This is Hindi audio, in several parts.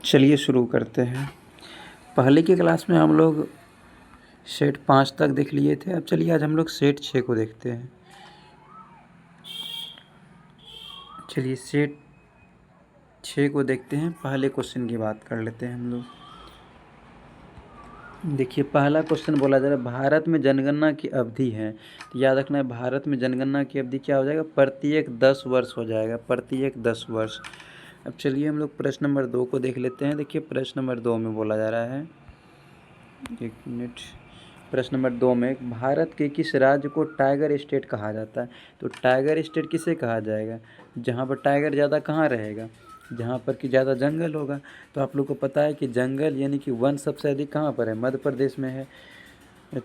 चलिए शुरू करते हैं। पहले की क्लास में हम लोग सेट 5 तक देख लिए थे। अब चलिए आज हम लोग सेट 6 को देखते हैं। चलिए सेट 6 को देखते हैं। पहले क्वेश्चन की बात कर लेते हैं हम लोग। देखिए पहला क्वेश्चन बोला जा रहा है भारत में जनगणना की अवधि है। तो याद रखना है भारत में जनगणना की अवधि क्या हो जाएगा, प्रत्येक 10 वर्ष हो जाएगा, प्रत्येक 10 वर्ष। अब चलिए हम लोग प्रश्न नंबर 2 को देख लेते हैं। देखिए प्रश्न नंबर 2 में बोला जा रहा है, एक मिनट, प्रश्न नंबर 2 में भारत के किस राज्य को टाइगर स्टेट कहा जाता है। तो टाइगर स्टेट किसे कहा जाएगा, जहाँ पर टाइगर ज़्यादा कहाँ रहेगा, जहाँ पर कि ज़्यादा जंगल होगा। तो आप लोग को पता है कि जंगल यानी कि वन सबसे अधिक कहाँ पर है, मध्य प्रदेश में है।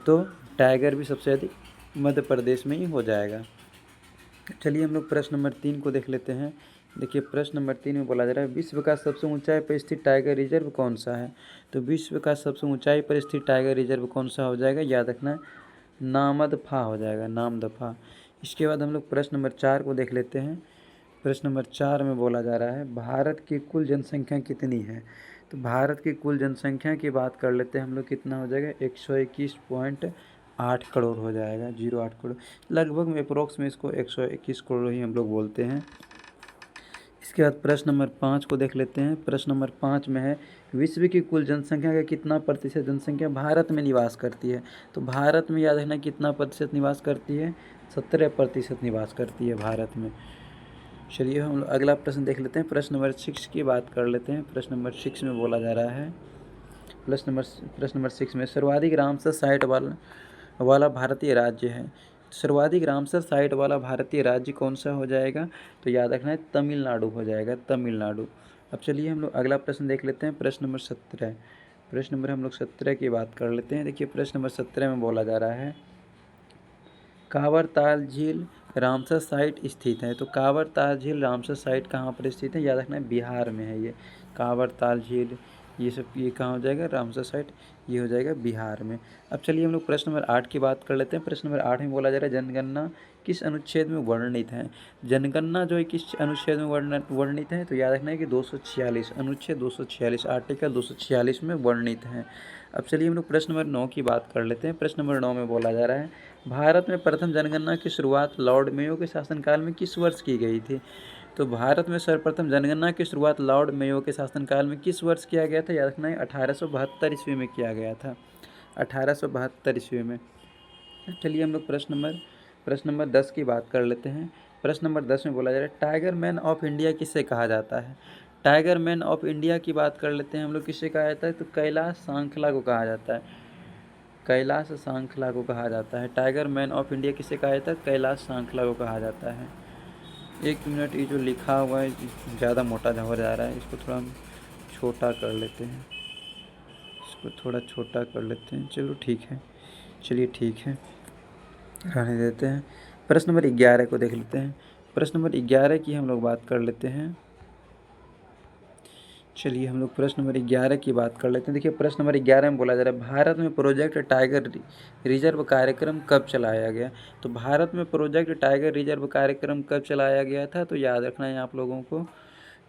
तो टाइगर भी सबसे अधिक मध्य प्रदेश में ही हो जाएगा। चलिए हम लोग प्रश्न नंबर 3 को देख लेते हैं। देखिए प्रश्न नंबर 3 में बोला जा रहा है विश्व का सबसे ऊंचाई पर स्थित टाइगर रिजर्व कौन सा है। तो विश्व का सबसे ऊंचाई पर स्थित टाइगर रिजर्व कौन सा हो जाएगा, याद रखना है नामदफा हो जाएगा, नामदफा। इसके बाद हम लोग प्रश्न नंबर 4 को देख लेते हैं। प्रश्न नंबर 4 में बोला जा रहा है भारत की कुल जनसंख्या कितनी है। तो भारत की कुल जनसंख्या की बात कर लेते हैं हम लोग, कितना हो जाएगा 121.8 करोड़ हो जाएगा, 08 करोड़ लगभग में, अप्रोक्स में इसको 121 करोड़ ही हम लोग बोलते हैं। इसके बाद प्रश्न नंबर 5 को देख लेते हैं। प्रश्न नंबर 5 में है विश्व की कुल जनसंख्या का कितना प्रतिशत जनसंख्या भारत में निवास करती है। तो भारत में याद रखना कितना प्रतिशत निवास करती है, 17% निवास करती है भारत में। चलिए हम अगला प्रश्न देख लेते हैं। प्रश्न नंबर 6 की बात कर लेते हैं। प्रश्न नंबर 6 में बोला जा रहा है, प्रश्न नंबर 6 में सर्वाधिक रामसर साइट वाला भारतीय राज्य है। सर्वाधिक रामसर साइट वाला भारतीय राज्य कौन सा हो जाएगा, तो याद रखना है तमिलनाडु हो जाएगा, तमिलनाडु। अब चलिए हम लोग अगला प्रश्न देख लेते हैं। प्रश्न नंबर 17, प्रश्न नंबर हम लोग 17 की बात कर लेते हैं। देखिए प्रश्न नंबर 17 में बोला जा रहा है कांवर ताल झील रामसर साइट स्थित है। तो कांवर ताल झील रामसर साइट कहाँ पर स्थित है, याद रखना है बिहार में है ये। कांवर ताल झील ये सब ये कहाँ हो जाएगा, रामसर साइट ये हो जाएगा बिहार में। अब चलिए हम लोग प्रश्न नंबर 8 की बात कर लेते हैं। प्रश्न नंबर 8 में बोला जा रहा है जनगणना किस अनुच्छेद में वर्णित है। जनगणना जो है किस अनुच्छेद में वर्णित है, तो याद रखना है कि 246, अनुच्छेद 246, आर्टिकल 246 में वर्णित है। अब चलिए हम लोग प्रश्न नंबर 9 की बात कर लेते हैं। प्रश्न नंबर 9 में बोला जा रहा है भारत में प्रथम जनगणना की शुरुआत लॉर्ड मेयो के शासनकाल में किस वर्ष की गई थी। तो भारत में सर्वप्रथम जनगणना की शुरुआत लॉर्ड मेयो के शासनकाल में किस वर्ष किया गया था, याद रखना है 1872 ईस्वी में किया गया था, 1872 ईस्वी में। चलिए हम लोग प्रश्न नंबर 10 की बात कर लेते हैं। प्रश्न नंबर 10 में बोला जा रहा है टाइगर मैन ऑफ इंडिया किसे कहा जाता है। टाइगर मैन ऑफ इंडिया की बात कर लेते हैं हम लोग, किसे कहा जाता है, तो कैलाश सांखला को कहा जाता है, कैलाश सांखला को कहा जाता है। टाइगर मैन ऑफ इंडिया किसे कहा जाता है, कैलाश सांखला को कहा जाता है। एक मिनट, ये जो लिखा हुआ है ज़्यादा मोटा हो जा रहा है, इसको थोड़ा हम छोटा कर लेते हैं, इसको थोड़ा छोटा कर लेते हैं। चलो ठीक है, चलिए ठीक है, रहने देते हैं। प्रश्न नंबर 11 को देख लेते हैं। प्रश्न नंबर 11 की हम लोग बात कर लेते हैं। चलिए हम लोग प्रश्न नंबर 11 की बात कर लेते हैं। देखिए प्रश्न नंबर 11 में बोला जा रहा है भारत में प्रोजेक्ट टाइगर रिजर्व कार्यक्रम कब चलाया गया। तो भारत में प्रोजेक्ट टाइगर रिजर्व कार्यक्रम कब चलाया गया था, तो याद रखना है आप लोगों को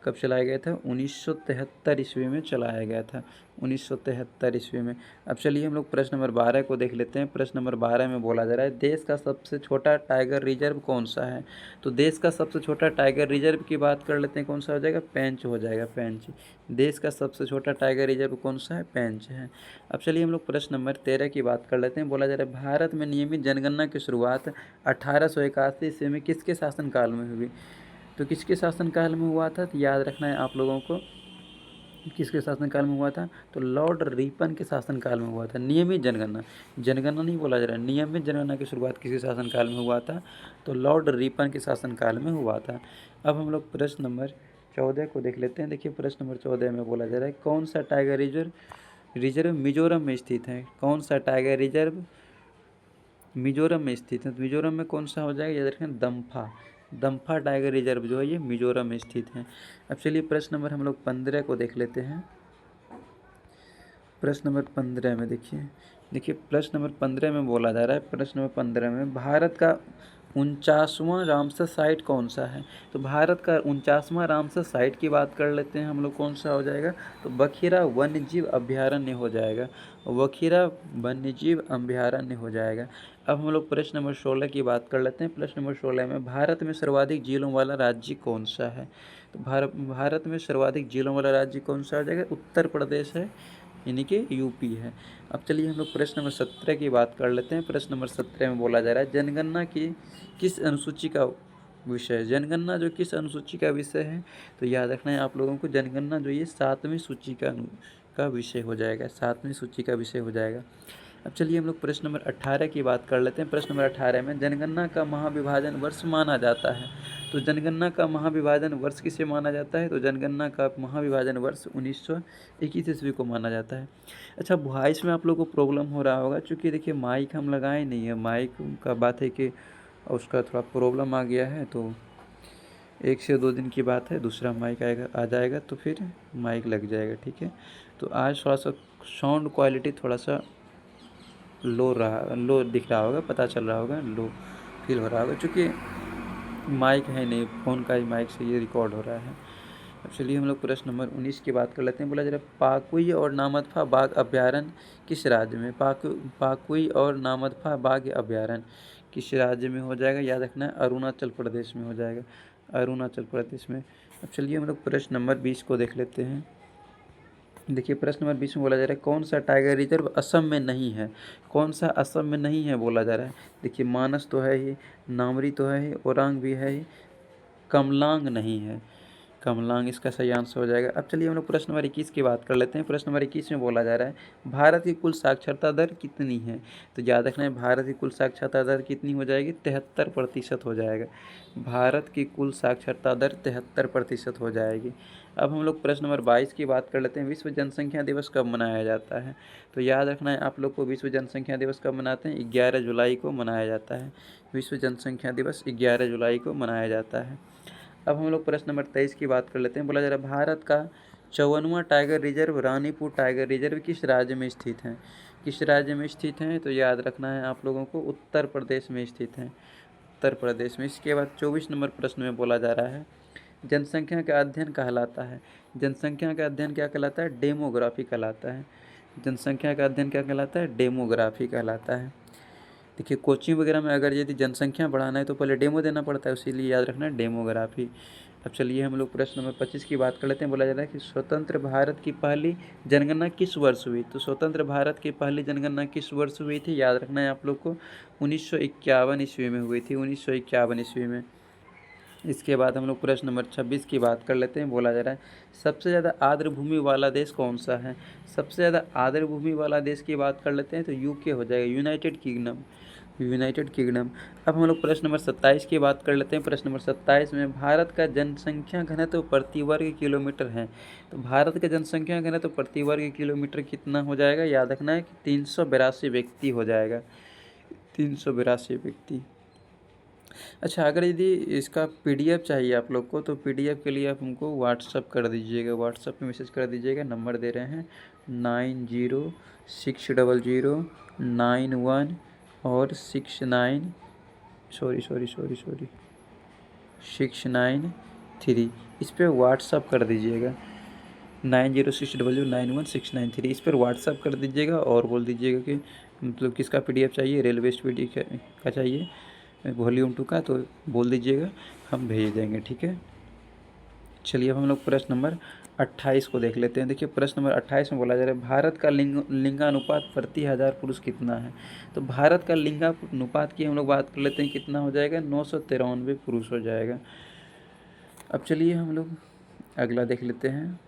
कब चलाया गया था, 1973 ईस्वी में चलाया गया था, 1973 ईस्वी में। अब चलिए हम लोग प्रश्न नंबर 12 को देख लेते हैं। प्रश्न नंबर 12 में बोला जा रहा है देश का सबसे छोटा टाइगर रिजर्व कौन सा है। तो देश का सबसे छोटा टाइगर रिजर्व की बात कर लेते हैं, कौन सा हो जाएगा, पेंच हो जाएगा, पेंच। देश का सबसे छोटा टाइगर रिजर्व कौन सा है, पेंच है। अब चलिए हम लोग प्रश्न नंबर 13 की बात कर लेते हैं। बोला जा रहा है भारत में नियमित जनगणना की शुरुआत 1881 ईस्वी में किसके शासनकाल में हुई। तो किसके शासनकाल में हुआ था, तो याद रखना है आप लोगों को किसके शासनकाल में हुआ था, तो लॉर्ड रिपन के शासनकाल में हुआ था। नियमित जनगणना, जनगणना नहीं बोला जा रहा है, नियमित जनगणना की शुरुआत किसके शासनकाल में हुआ था, तो लॉर्ड रिपन के शासनकाल में हुआ था। अब हम लोग प्रश्न नंबर 14 को देख लेते हैं। देखिए प्रश्न नंबर 14 में बोला जा रहा है कौन सा टाइगर रिजर्व मिजोरम में स्थित है। कौन सा टाइगर रिजर्व मिजोरम में स्थित है। तो मिजोरम में कौन सा हो जाएगा, याद रखें दम्फा, दम्फा टाइगर रिजर्व जो है ये मिजोरम में स्थित है। अब चलिए प्रश्न नंबर हम लोग 15 को देख लेते हैं। प्रश्न नंबर 15 में देखिए प्रश्न नंबर 15 में बोला जा रहा है, प्रश्न नंबर 15 में भारत का 49वां रामसर साइट कौन सा है? तो भारत का 49वां रामसर साइट की बात कर लेते हैं हम लोग, कौन सा हो जाएगा? तो बखिरा वन्यजीव अभयारण्य हो जाएगा, बखिरा वन्यजीव अभयारण्य हो जाएगा। अब हम लोग प्रश्न नंबर 16 की बात कर लेते हैं। प्रश्न नंबर 16 में भारत में सर्वाधिक झीलों वाला राज्य कौन सा है? तो भारत में सर्वाधिक झीलों वाला राज्य कौन सा हो जाएगा? उत्तर प्रदेश है, यानी कि यूपी है। अब चलिए हम लोग प्रश्न नंबर 17 की बात कर लेते हैं। प्रश्न नंबर 17 में बोला जा रहा है जनगणना की किस अनुसूची का विषय है? जनगणना जो किस अनुसूची का विषय है? तो याद रखना है आप लोगों को, जनगणना जो ये 7वीं सूची का विषय हो जाएगा, 7वीं सूची का विषय हो जाएगा। अब चलिए हम लोग प्रश्न नंबर 18 की बात कर लेते हैं। प्रश्न नंबर 18 में जनगणना का महाविभाजन वर्ष माना जाता है। तो जनगणना का महाविभाजन वर्ष किसे माना जाता है? तो जनगणना का महाविभाजन वर्ष 1921 ईस्वी को माना जाता है। अच्छा, वॉइस में आप लोगों को प्रॉब्लम हो रहा होगा, चूँकि देखिए माइक हम लगाए नहीं है, माइक का बात है कि उसका थोड़ा प्रॉब्लम आ गया है, तो 1 से 2 दिन की बात है, दूसरा माइक आ जाएगा तो फिर माइक लग जाएगा, ठीक है। तो आज थोड़ा सा साउंड क्वालिटी थोड़ा सा लो दिख रहा होगा, पता चल रहा होगा, लो फील हो रहा होगा, चूँकि माइक है नहीं, फ़ोन का ही माइक से ये रिकॉर्ड हो रहा है। अब चलिए हम लोग प्रश्न नंबर 19 की बात कर लेते हैं। बोला जा रहा है पाकुई और नामदफा बाघ अभयारण्य किस राज्य में? पाकुई और नामदफा बाघ अभयारण्य किस राज्य में हो जाएगा? याद रखना है, अरुणाचल प्रदेश में हो जाएगा, अरुणाचल प्रदेश में। अब चलिए हम लोग प्रश्न नंबर 20 को देख लेते हैं। देखिए प्रश्न नंबर 20 में बोला जा रहा है कौन सा टाइगर रिजर्व असम में नहीं है? कौन सा असम में नहीं है बोला जा रहा है? देखिए मानस तो है ही, नामरी तो है ही, ओरांग भी है ही, कमलांग नहीं है, कमलांग इसका सही आंसर हो जाएगा। अब चलिए हम लोग प्रश्न नंबर 21 की बात कर लेते हैं। प्रश्न नंबर 21 में बोला जा रहा है भारत की कुल साक्षरता दर कितनी है? तो याद रखना है, भारत की कुल साक्षरता दर कितनी हो जाएगी? 73% हो जाएगा। भारत की कुल साक्षरता दर 73% हो जाएगी। अब हम लोग प्रश्न नंबर 22 की बात कर लेते हैं। विश्व जनसंख्या दिवस कब मनाया जाता है? तो याद रखना है आप लोग को, विश्व जनसंख्या दिवस कब मनाते हैं? 11 जुलाई को मनाया जाता है। विश्व जनसंख्या दिवस 11 जुलाई को मनाया जाता है। अब हम लोग प्रश्न नंबर 23 की बात कर लेते हैं। बोला जा रहा है भारत का 54वां tiger reserve Ranipur tiger reserve किस राज्य में स्थित है? किस राज्य में स्थित है? तो याद रखना है आप लोगों को, उत्तर प्रदेश में स्थित है, उत्तर प्रदेश में। इसके बाद 24 नंबर प्रश्न में बोला जा रहा है जनसंख्या का अध्ययन कहलाता है। जनसंख्या का अध्ययन क्या कहलाता है? डेमोग्राफी कहलाता है। जनसंख्या का अध्ययन क्या कहलाता है? डेमोग्राफी कहलाता है। देखिए कोचिंग वगैरह में अगर यदि जनसंख्या बढ़ाना है तो पहले डेमो देना पड़ता है, इसीलिए याद रखना है डेमोग्राफी। अब चलिए हम लोग प्रश्न नंबर 25 की बात कर लेते हैं। बोला जा रहा है कि स्वतंत्र भारत की पहली जनगणना किस वर्ष हुई? तो स्वतंत्र भारत की पहली जनगणना किस वर्ष हुई थी? याद रखना है आप लोग को, 1951 ईस्वी में हुई थी, 1951 ईस्वी में। इसके बाद हम लोग प्रश्न नंबर 26 की बात कर लेते हैं। बोला जा रहा है सबसे ज़्यादा आर्द्र भूमि वाला देश कौन सा है? सबसे ज़्यादा आर्द्र भूमि वाला देश की बात कर लेते हैं तो यूके हो जाएगा, यूनाइटेड किंगडम, यूनाइटेड किंगडम। अब हम लोग प्रश्न नंबर 27 की बात कर लेते हैं। प्रश्न नंबर 27 में भारत का जनसंख्या घनत्व प्रति वर्ग किलोमीटर है। तो भारत का जनसंख्या घनत्व प्रति वर्ग किलोमीटर कितना हो जाएगा? याद रखना है कि 382 व्यक्ति हो जाएगा, 382 व्यक्ति। अच्छा, अगर यदि इसका पीडीएफ चाहिए आप लोग को, तो पीडीएफ के लिए आप हमको व्हाट्सअप कर दीजिएगा, व्हाट्सअप में मैसेज कर दीजिएगा, नंबर दे रहे हैं 906091 और 693, इस पर व्हाट्सअप कर दीजिएगा। 9060916993 इस पर व्हाट्सअप कर दीजिएगा और बोल दीजिएगा कि मतलब किसका पीडीएफ चाहिए, रेलवे स्पीड का चाहिए, वॉल्यूम 2 का, तो बोल दीजिएगा, हम भेज देंगे, ठीक है। चलिए अब हम लोग प्रश्न नंबर 28 को देख लेते हैं। देखिए प्रश्न नंबर 28 में बोला जा रहा है भारत का लिंगानुपात प्रति 1000 पुरुष कितना है? तो भारत का लिंगानुपात की हम लोग बात कर लेते हैं, कितना हो जाएगा? 993 पुरुष हो जाएगा। अब चलिए हम लोग अगला देख लेते हैं।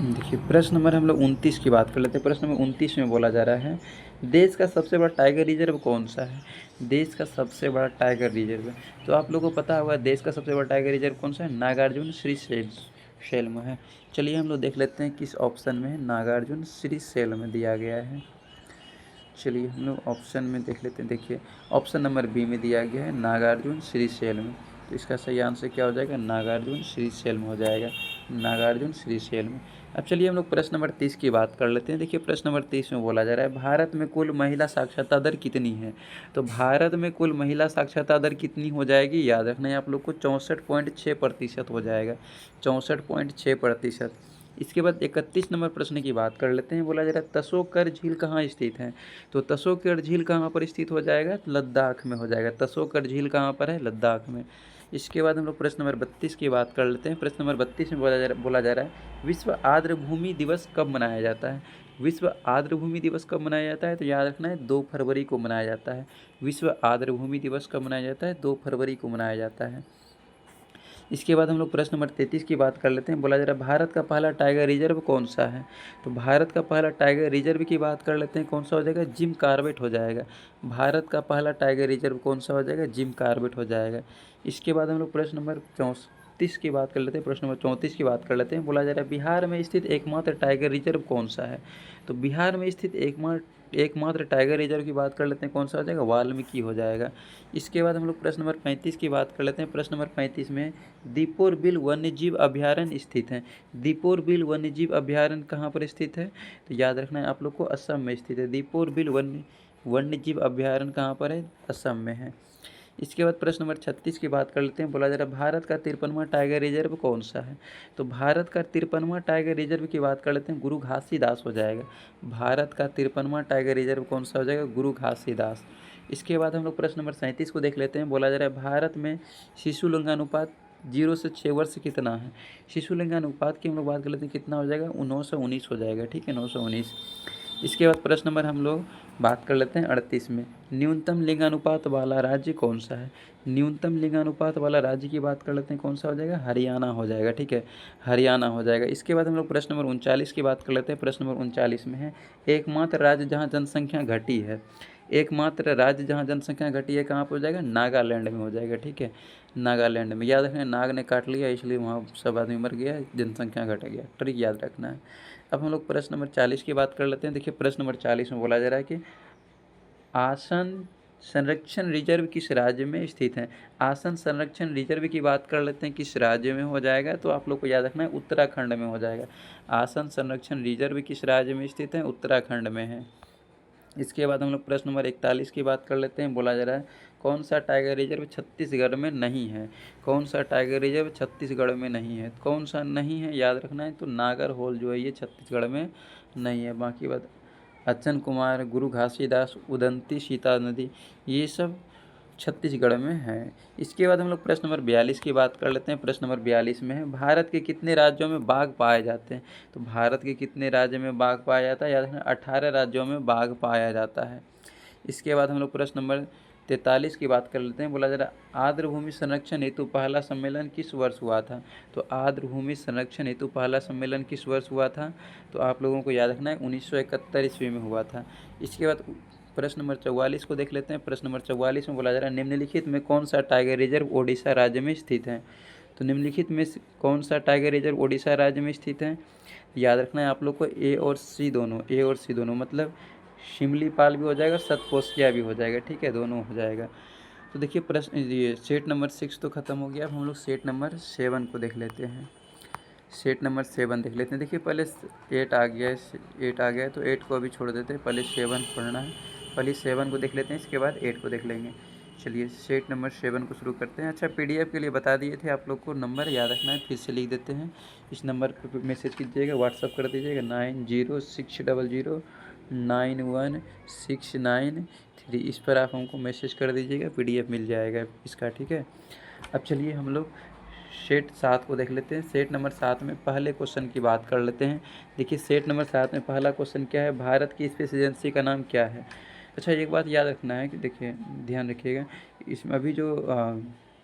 देखिए प्रश्न नंबर हम लोग 29 की बात कर लेते हैं। प्रश्न नंबर 29 में बोला जा रहा है देश का सबसे बड़ा टाइगर रिजर्व कौन सा है? देश का सबसे बड़ा टाइगर रिजर्व, तो आप लोगों को पता होगा देश का सबसे बड़ा टाइगर रिजर्व कौन सा है? नागार्जुन श्रीशैलम है। चलिए हम लोग देख लेते हैं किस ऑप्शन में है, नागार्जुन श्रीशैलम में दिया गया है। चलिए हम लोग ऑप्शन में देख लेते हैं। देखिए ऑप्शन नंबर बी में दिया गया है नागार्जुन श्रीशैलम, तो इसका सही आंसर क्या हो जाएगा? नागार्जुन श्रीशैलम हो जाएगा, नागार्जुन श्रीशैलम। अब चलिए हम लोग प्रश्न नंबर 30 की बात कर लेते हैं। देखिए प्रश्न नंबर 30 में बोला जा रहा है भारत में कुल महिला साक्षरता दर कितनी है। तो भारत में कुल महिला साक्षरता दर कितनी हो जाएगी, याद रखना है आप लोग को 64.6% हो जाएगा, 64.6%। इसके बाद 31 नंबर प्रश्न की बात कर लेते हैं। बोला जा रहा है तसोकर झील कहाँ स्थित है। तो तसोकर झील कहाँ पर स्थित हो जाएगा, लद्दाख में हो जाएगा। तसोकर झील कहाँ पर है, लद्दाख में। इसके बाद हम लोग प्रश्न नंबर 32 की बात कर लेते हैं। प्रश्न नंबर 32 में बोला जा रहा है विश्व आर्द्र भूमि दिवस कब मनाया जाता है। विश्व आर्द्र भूमि दिवस कब मनाया जाता है, तो याद रखना है 2 फरवरी को मनाया जाता है। विश्व आर्द्र भूमि दिवस कब मनाया जाता है, 2 फरवरी को मनाया जाता है। इसके बाद हम लोग प्रश्न नंबर 33 की बात कर लेते हैं। बोला जा रहा है भारत का पहला टाइगर रिजर्व कौन सा है। तो भारत का पहला टाइगर रिजर्व की बात कर लेते हैं, कौन सा हो जाएगा, जिम कॉर्बेट हो जाएगा। भारत का पहला टाइगर रिजर्व कौन सा हो जाएगा, जिम कॉर्बेट हो जाएगा। इसके बाद हम लोग प्रश्न नंबर 34 की बात कर लेते हैं। प्रश्न नंबर 34 की बात कर लेते हैं। बोला जा रहा है बिहार में स्थित एकमात्र टाइगर रिजर्व कौन सा है। तो बिहार में स्थित एकमात्र टाइगर रिजर्व की बात कर लेते हैं, कौन सा हो जाएगा, वाल्मीकि हो जाएगा। इसके बाद हम लोग प्रश्न नंबर 35 की बात कर लेते हैं। प्रश्न नंबर 35 में दीपोर बिल वन्यजीव अभयारण्य स्थित है। दीपोर बिल वन्यजीव अभयारण्य कहाँ पर स्थित है, तो याद रखना है आप लोग को असम में स्थित है। दीपोर बिल वन्यजीव अभयारण्य कहाँ पर है, असम में है। इसके बाद प्रश्न नंबर 36 की बात कर लेते हैं। बोला जा रहा है भारत का 53वां टाइगर रिजर्व कौन सा है। तो भारत का 53वां टाइगर रिजर्व की बात कर लेते हैं, गुरु घासीदास हो जाएगा। भारत का 53वां टाइगर रिजर्व कौन सा हो जाएगा, गुरु घासीदास। इसके बाद हम लोग प्रश्न नंबर 37 को देख लेते हैं। बोला जा रहा है भारत में शिशु लिंगानुपात 0 से 6 वर्ष कितना है। शिशु लिंगानुपात की हम लोग बात कर लेते हैं, कितना हो जाएगा, 919 हो जाएगा, ठीक है, 919। इसके बाद प्रश्न नंबर हम लोग बात कर लेते हैं 38 में, न्यूनतम लिंगानुपात वाला राज्य कौन सा है। न्यूनतम लिंगानुपात वाला राज्य की बात कर लेते हैं, कौन सा हो जाएगा, हरियाणा हो जाएगा, ठीक है, हरियाणा हो जाएगा। इसके बाद हम लोग प्रश्न नंबर 39 की बात कर लेते हैं। प्रश्न नंबर 39 में है एकमात्र राज्य जहाँ जनसंख्या घटी है। एकमात्र राज्य जहाँ जनसंख्या घटी है कहाँ पर हो जाएगा, नागालैंड में हो जाएगा, ठीक है, नागालैंड में। याद रखना नाग ने काट लिया इसलिए वहाँ सब आदमी मर गया, जनसंख्या घट गया, ट्रिक याद रखना है। अब हम लोग प्रश्न नंबर 40 की बात कर लेते हैं। देखिए प्रश्न नंबर 40 में बोला जा रहा है कि आसन संरक्षण रिजर्व किस राज्य में स्थित है। आसन संरक्षण रिजर्व की बात कर लेते हैं, किस राज्य में हो जाएगा, तो आप लोग को याद रखना है उत्तराखंड में हो जाएगा। आसन संरक्षण रिजर्व किस राज्य में स्थित है, उत्तराखंड में है। इसके बाद हम लोग प्रश्न नंबर 41 की बात कर लेते हैं। बोला जा रहा है कौन सा टाइगर रिजर्व छत्तीसगढ़ में नहीं है। कौन सा टाइगर रिजर्व छत्तीसगढ़ में नहीं है, कौन सा नहीं है, याद रखना है, तो नागर होल जो है ये छत्तीसगढ़ में नहीं है। बाकी बात अच्छन कुमार, गुरु घासीदास, उदंती सीता नदी, ये सब छत्तीसगढ़ में है। इसके बाद हम लोग प्रश्न नंबर 42 की बात कर लेते हैं। प्रश्न नंबर 42 में है भारत के कितने राज्यों में बाघ पाए जाते हैं। तो भारत के कितने राज्य में बाघ पाया जाता है, याद रखना 18 राज्यों में बाघ पाया जाता है। इसके बाद हम लोग प्रश्न नंबर 43 की बात कर लेते हैं। बोला जा रहा है आर्द्र भूमि संरक्षण हेतु पहला सम्मेलन किस वर्ष हुआ था। तो आर्द्र भूमि संरक्षण हेतु पहला सम्मेलन किस वर्ष हुआ था, तो आप लोगों को याद रखना है 1971 ईस्वी में हुआ था। इसके बाद प्रश्न नंबर 44 को देख लेते हैं। प्रश्न नंबर 44 में बोला जा रहा है निम्नलिखित में कौन सा टाइगर रिजर्व ओडिशा राज्य में स्थित है। तो निम्नलिखित में कौन सा टाइगर रिजर्व ओडिशा राज्य में स्थित है, याद रखना है आप लोग को ए और सी दोनों, मतलब शिमलीपाल भी हो जाएगा, सतकोसिया भी हो जाएगा, ठीक है, दोनों हो जाएगा। तो देखिए प्रश्न ये सेट नंबर 6 तो ख़त्म हो गया। अब हम लोग सेट नंबर 7 को देख लेते हैं। सेट नंबर 7 देख लेते हैं। देखिए पहले 8 आ गया है, 8 आ गया है, तो 8 को अभी छोड़ देते हैं, पहले 7 पढ़ना है। पहले 7 को देख लेते हैं, इसके बाद 8 को देख लेंगे। चलिए सेट नंबर 7 को शुरू करते हैं। अच्छा PDF के लिए बता दिए थे आप लोग को, नंबर याद रखना है, फिर से लिख देते हैं। इस नंबर पर मैसेज कीजिएगा, व्हाट्सअप कर दीजिएगा 9060091693। इस पर आप हमको मैसेज कर दीजिएगा, PDF मिल जाएगा इसका, ठीक है। अब चलिए हम लोग सेट 7 को देख लेते हैं। सेट नंबर 7 में पहले क्वेश्चन की बात कर लेते हैं। देखिए सेट नंबर 7 में पहला क्वेश्चन क्या है, भारत की स्पेस एजेंसी का नाम क्या है। अच्छा एक बात याद रखना है कि देखिए ध्यान रखिएगा, इसमें अभी जो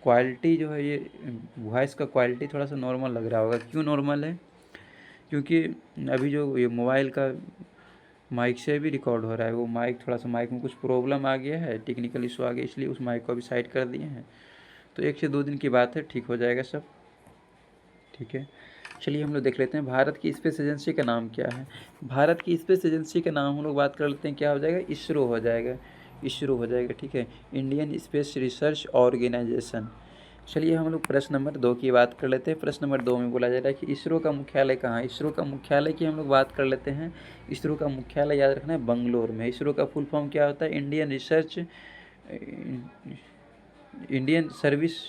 क्वालिटी जो है, ये वॉइस का क्वालिटी थोड़ा सा नॉर्मल लग रहा होगा। क्यों नॉर्मल है, क्योंकि अभी जो ये मोबाइल का माइक से भी रिकॉर्ड हो रहा है, वो माइक थोड़ा सा माइक में कुछ प्रॉब्लम आ गया है, टेक्निकल इशू आ गया, इसलिए उस माइक को अभी साइड कर दिए हैं। तो 1 से 2 दिन की बात है, ठीक हो जाएगा सब, ठीक है। चलिए हम लोग देख लेते हैं भारत की स्पेस एजेंसी का नाम क्या है। भारत की स्पेस एजेंसी का नाम हम लोग बात कर लेते हैं, क्या हो जाएगा, इसरो हो जाएगा, इसरो हो जाएगा, ठीक है, इंडियन स्पेस रिसर्च ऑर्गेनाइजेशन। चलिए हम लोग प्रश्न नंबर 2 की बात कर लेते हैं। प्रश्न नंबर 2 में बोला जा रहा है कि इसरो का मुख्यालय कहाँ है। इसरो का मुख्यालय की हम लोग बात कर लेते हैं। इसरो का मुख्यालय याद रखना है बंगलोर में। इसरो का फुल फॉर्म क्या होता है? इंडियन सर्विस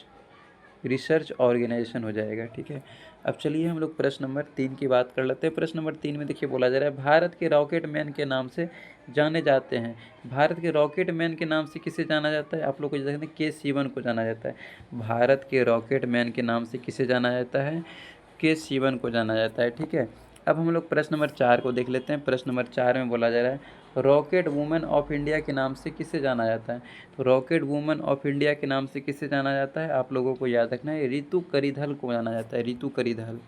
रिसर्च ऑर्गेनाइजेशन हो जाएगा, ठीक है। अब चलिए हम लोग प्रश्न नंबर 3 की बात कर लेते हैं। प्रश्न नंबर 3 में देखिए बोला जा रहा है भारत के रॉकेट मैन के नाम से जाने जाते हैं। भारत के रॉकेट मैन के नाम से किसे जाना जाता है? आप लोग को जैसे के सिवन को जाना जाता है। भारत के रॉकेट मैन के नाम से किसे जाना जाता है? के सिवन को जाना जाता है, ठीक है। अब हम लोग प्रश्न नंबर 4 को देख लेते हैं। प्रश्न नंबर 4 में बोला जा रहा है रॉकेट वुमेन ऑफ इंडिया के नाम से किसे जाना जाता है? तो रॉकेट वुमेन ऑफ इंडिया के नाम से किसे जाना जाता है? आप लोगों को याद रखना है रितु करिधल को जाना जाता है, रितु करिधल।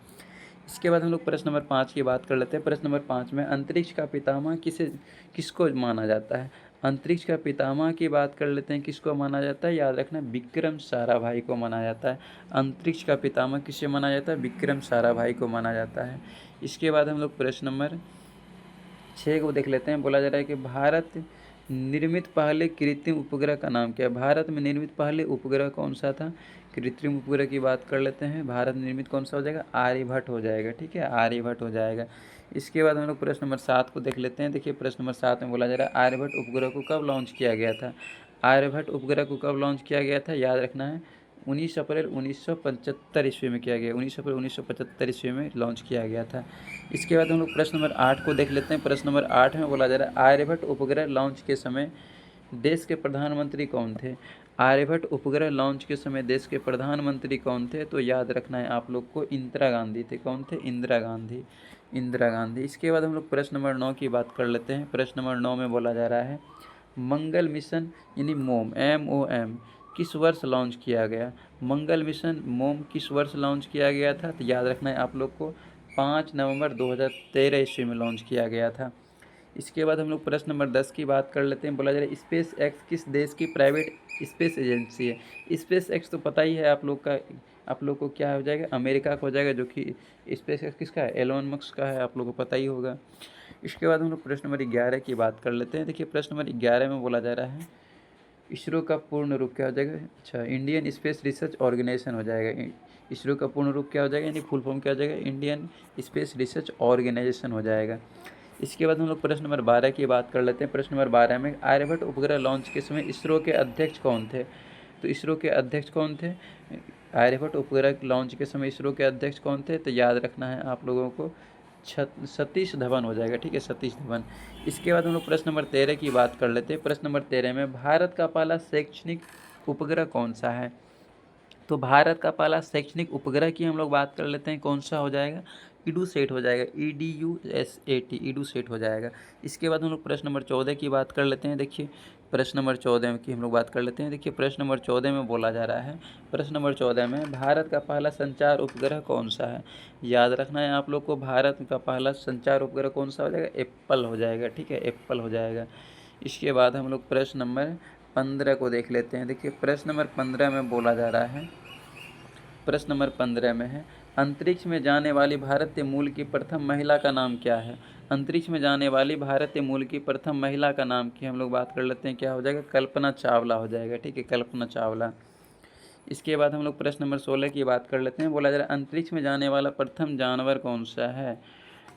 इसके बाद हम लोग प्रश्न नंबर 5 की बात कर लेते हैं। प्रश्न नंबर 5 में अंतरिक्ष का पितामह किसको माना जाता है? अंतरिक्ष का पितामह की बात कर लेते हैं, किसको माना जाता है? याद रखना विक्रम साराभाई को माना जाता है। अंतरिक्ष का पितामह किसे माना जाता है? विक्रम साराभाई को माना जाता है। इसके बाद हम लोग प्रश्न नंबर 6 को देख लेते हैं। बोला जा रहा है कि भारत निर्मित पहले कृत्रिम उपग्रह का नाम क्या है? भारत में निर्मित पहले उपग्रह कौन सा था? कृत्रिम उपग्रह की बात कर लेते हैं। भारत निर्मित कौन सा हो जाएगा? आर्यभट्ट हो जाएगा, ठीक है, आर्यभट्ट हो जाएगा। इसके बाद हम लोग प्रश्न नंबर 7 को देख लेते हैं। देखिए प्रश्न नंबर 7 में बोला जा रहा है आर्यभट्ट उपग्रह को कब लॉन्च किया गया था? आर्यभट्ट उपग्रह को कब लॉन्च किया गया था? याद रखना है 19 अप्रैल 1975 ईस्वी में किया गया। 19 अप्रैल 1975 ईस्वी में लॉन्च किया गया था। इसके बाद हम लोग प्रश्न नंबर 8 को देख लेते हैं। प्रश्न नंबर 8 में बोला जा रहा है आर्यभट्ट उपग्रह लॉन्च के समय देश के प्रधानमंत्री कौन थे? आर्यभट्ट उपग्रह लॉन्च के समय देश के प्रधानमंत्री कौन थे? तो याद रखना है आप लोग को इंदिरा गांधी थे। कौन थे? इंदिरा गांधी, इंदिरा गांधी। इसके बाद हम लोग प्रश्न नंबर 9 की बात कर लेते हैं। प्रश्न नंबर 9 में बोला जा रहा है मंगल मिशन यानी मोम MOM किस वर्ष लॉन्च किया गया? मंगल मिशन मोम किस वर्ष लॉन्च किया गया था? तो याद रखना है आप लोग को 5 नवंबर 2013 ईस्वी में लॉन्च किया गया था। इसके बाद हम लोग प्रश्न नंबर 10 की बात कर लेते हैं। बोला जा रहा है स्पेस एक्स किस देश की प्राइवेट स्पेस एजेंसी है? स्पेस एक्स तो पता ही है आप लोग का, आप लोग को क्या हो जाएगा? अमेरिका का हो जाएगा, जो कि स्पेस एक्स किसका है? एलोन मस्क का है, आप लोग को पता ही होगा। इसके बाद हम लोग प्रश्न नंबर 11 की बात कर लेते हैं। देखिए प्रश्न नंबर 11 में बोला जा रहा है इसरो का पूर्ण रूप क्या हो जाएगा? अच्छा, इंडियन स्पेस रिसर्च ऑर्गेनाइजेशन हो जाएगा। इसरो का पूर्ण रूप क्या हो जाएगा यानी फुल फॉर्म क्या हो जाएगा? इंडियन स्पेस रिसर्च ऑर्गेनाइजेशन हो जाएगा। इसके बाद हम लोग प्रश्न नंबर 12 की बात कर लेते हैं। प्रश्न नंबर 12 में आर्यभट्ट उपग्रह लॉन्च के समय इसरो के अध्यक्ष कौन थे? तो इसरो के अध्यक्ष कौन थे? आर्यभट्ट उपग्रह लॉन्च के समय इसरो के अध्यक्ष कौन थे? तो याद रखना है आप लोगों को सतीश धवन हो जाएगा, ठीक है, सतीश धवन। इसके बाद हम लोग प्रश्न नंबर 13 की बात कर लेते हैं। प्रश्न नंबर 13 में भारत का पहला शैक्षणिक उपग्रह कौन सा है? तो भारत का पहला शैक्षणिक उपग्रह की हम लोग बात कर लेते हैं, कौन सा हो जाएगा? ईडूसेट हो जाएगा, EDUSAT, ईडूसेट हो जाएगा। इसके बाद हम लोग प्रश्न नंबर 14 की बात कर लेते हैं। देखिए प्रश्न नंबर 14 की हम लोग बात कर लेते हैं। देखिए प्रश्न नंबर 14 में बोला जा रहा है, प्रश्न नंबर 14 में भारत का पहला संचार उपग्रह कौन सा है? याद रखना है आप लोग को भारत का पहला संचार उपग्रह कौन सा हो जाएगा? एप्पल हो जाएगा, ठीक है, एप्पल हो जाएगा। इसके बाद हम लोग प्रश्न नंबर 15 को देख लेते हैं। देखिए प्रश्न नंबर 15 में बोला जा रहा है, प्रश्न नंबर 15 में है अंतरिक्ष में जाने वाली भारतीय मूल की प्रथम महिला का नाम क्या है? अंतरिक्ष में जाने वाली भारतीय मूल की प्रथम महिला का नाम की हम लोग बात कर लेते हैं, क्या हो जाएगा? कल्पना चावला हो जाएगा, ठीक है, कल्पना चावला। इसके बाद हम लोग प्रश्न नंबर 16 की बात कर लेते हैं। बोला जा रहा है अंतरिक्ष में जाने वाला प्रथम जानवर कौन सा है?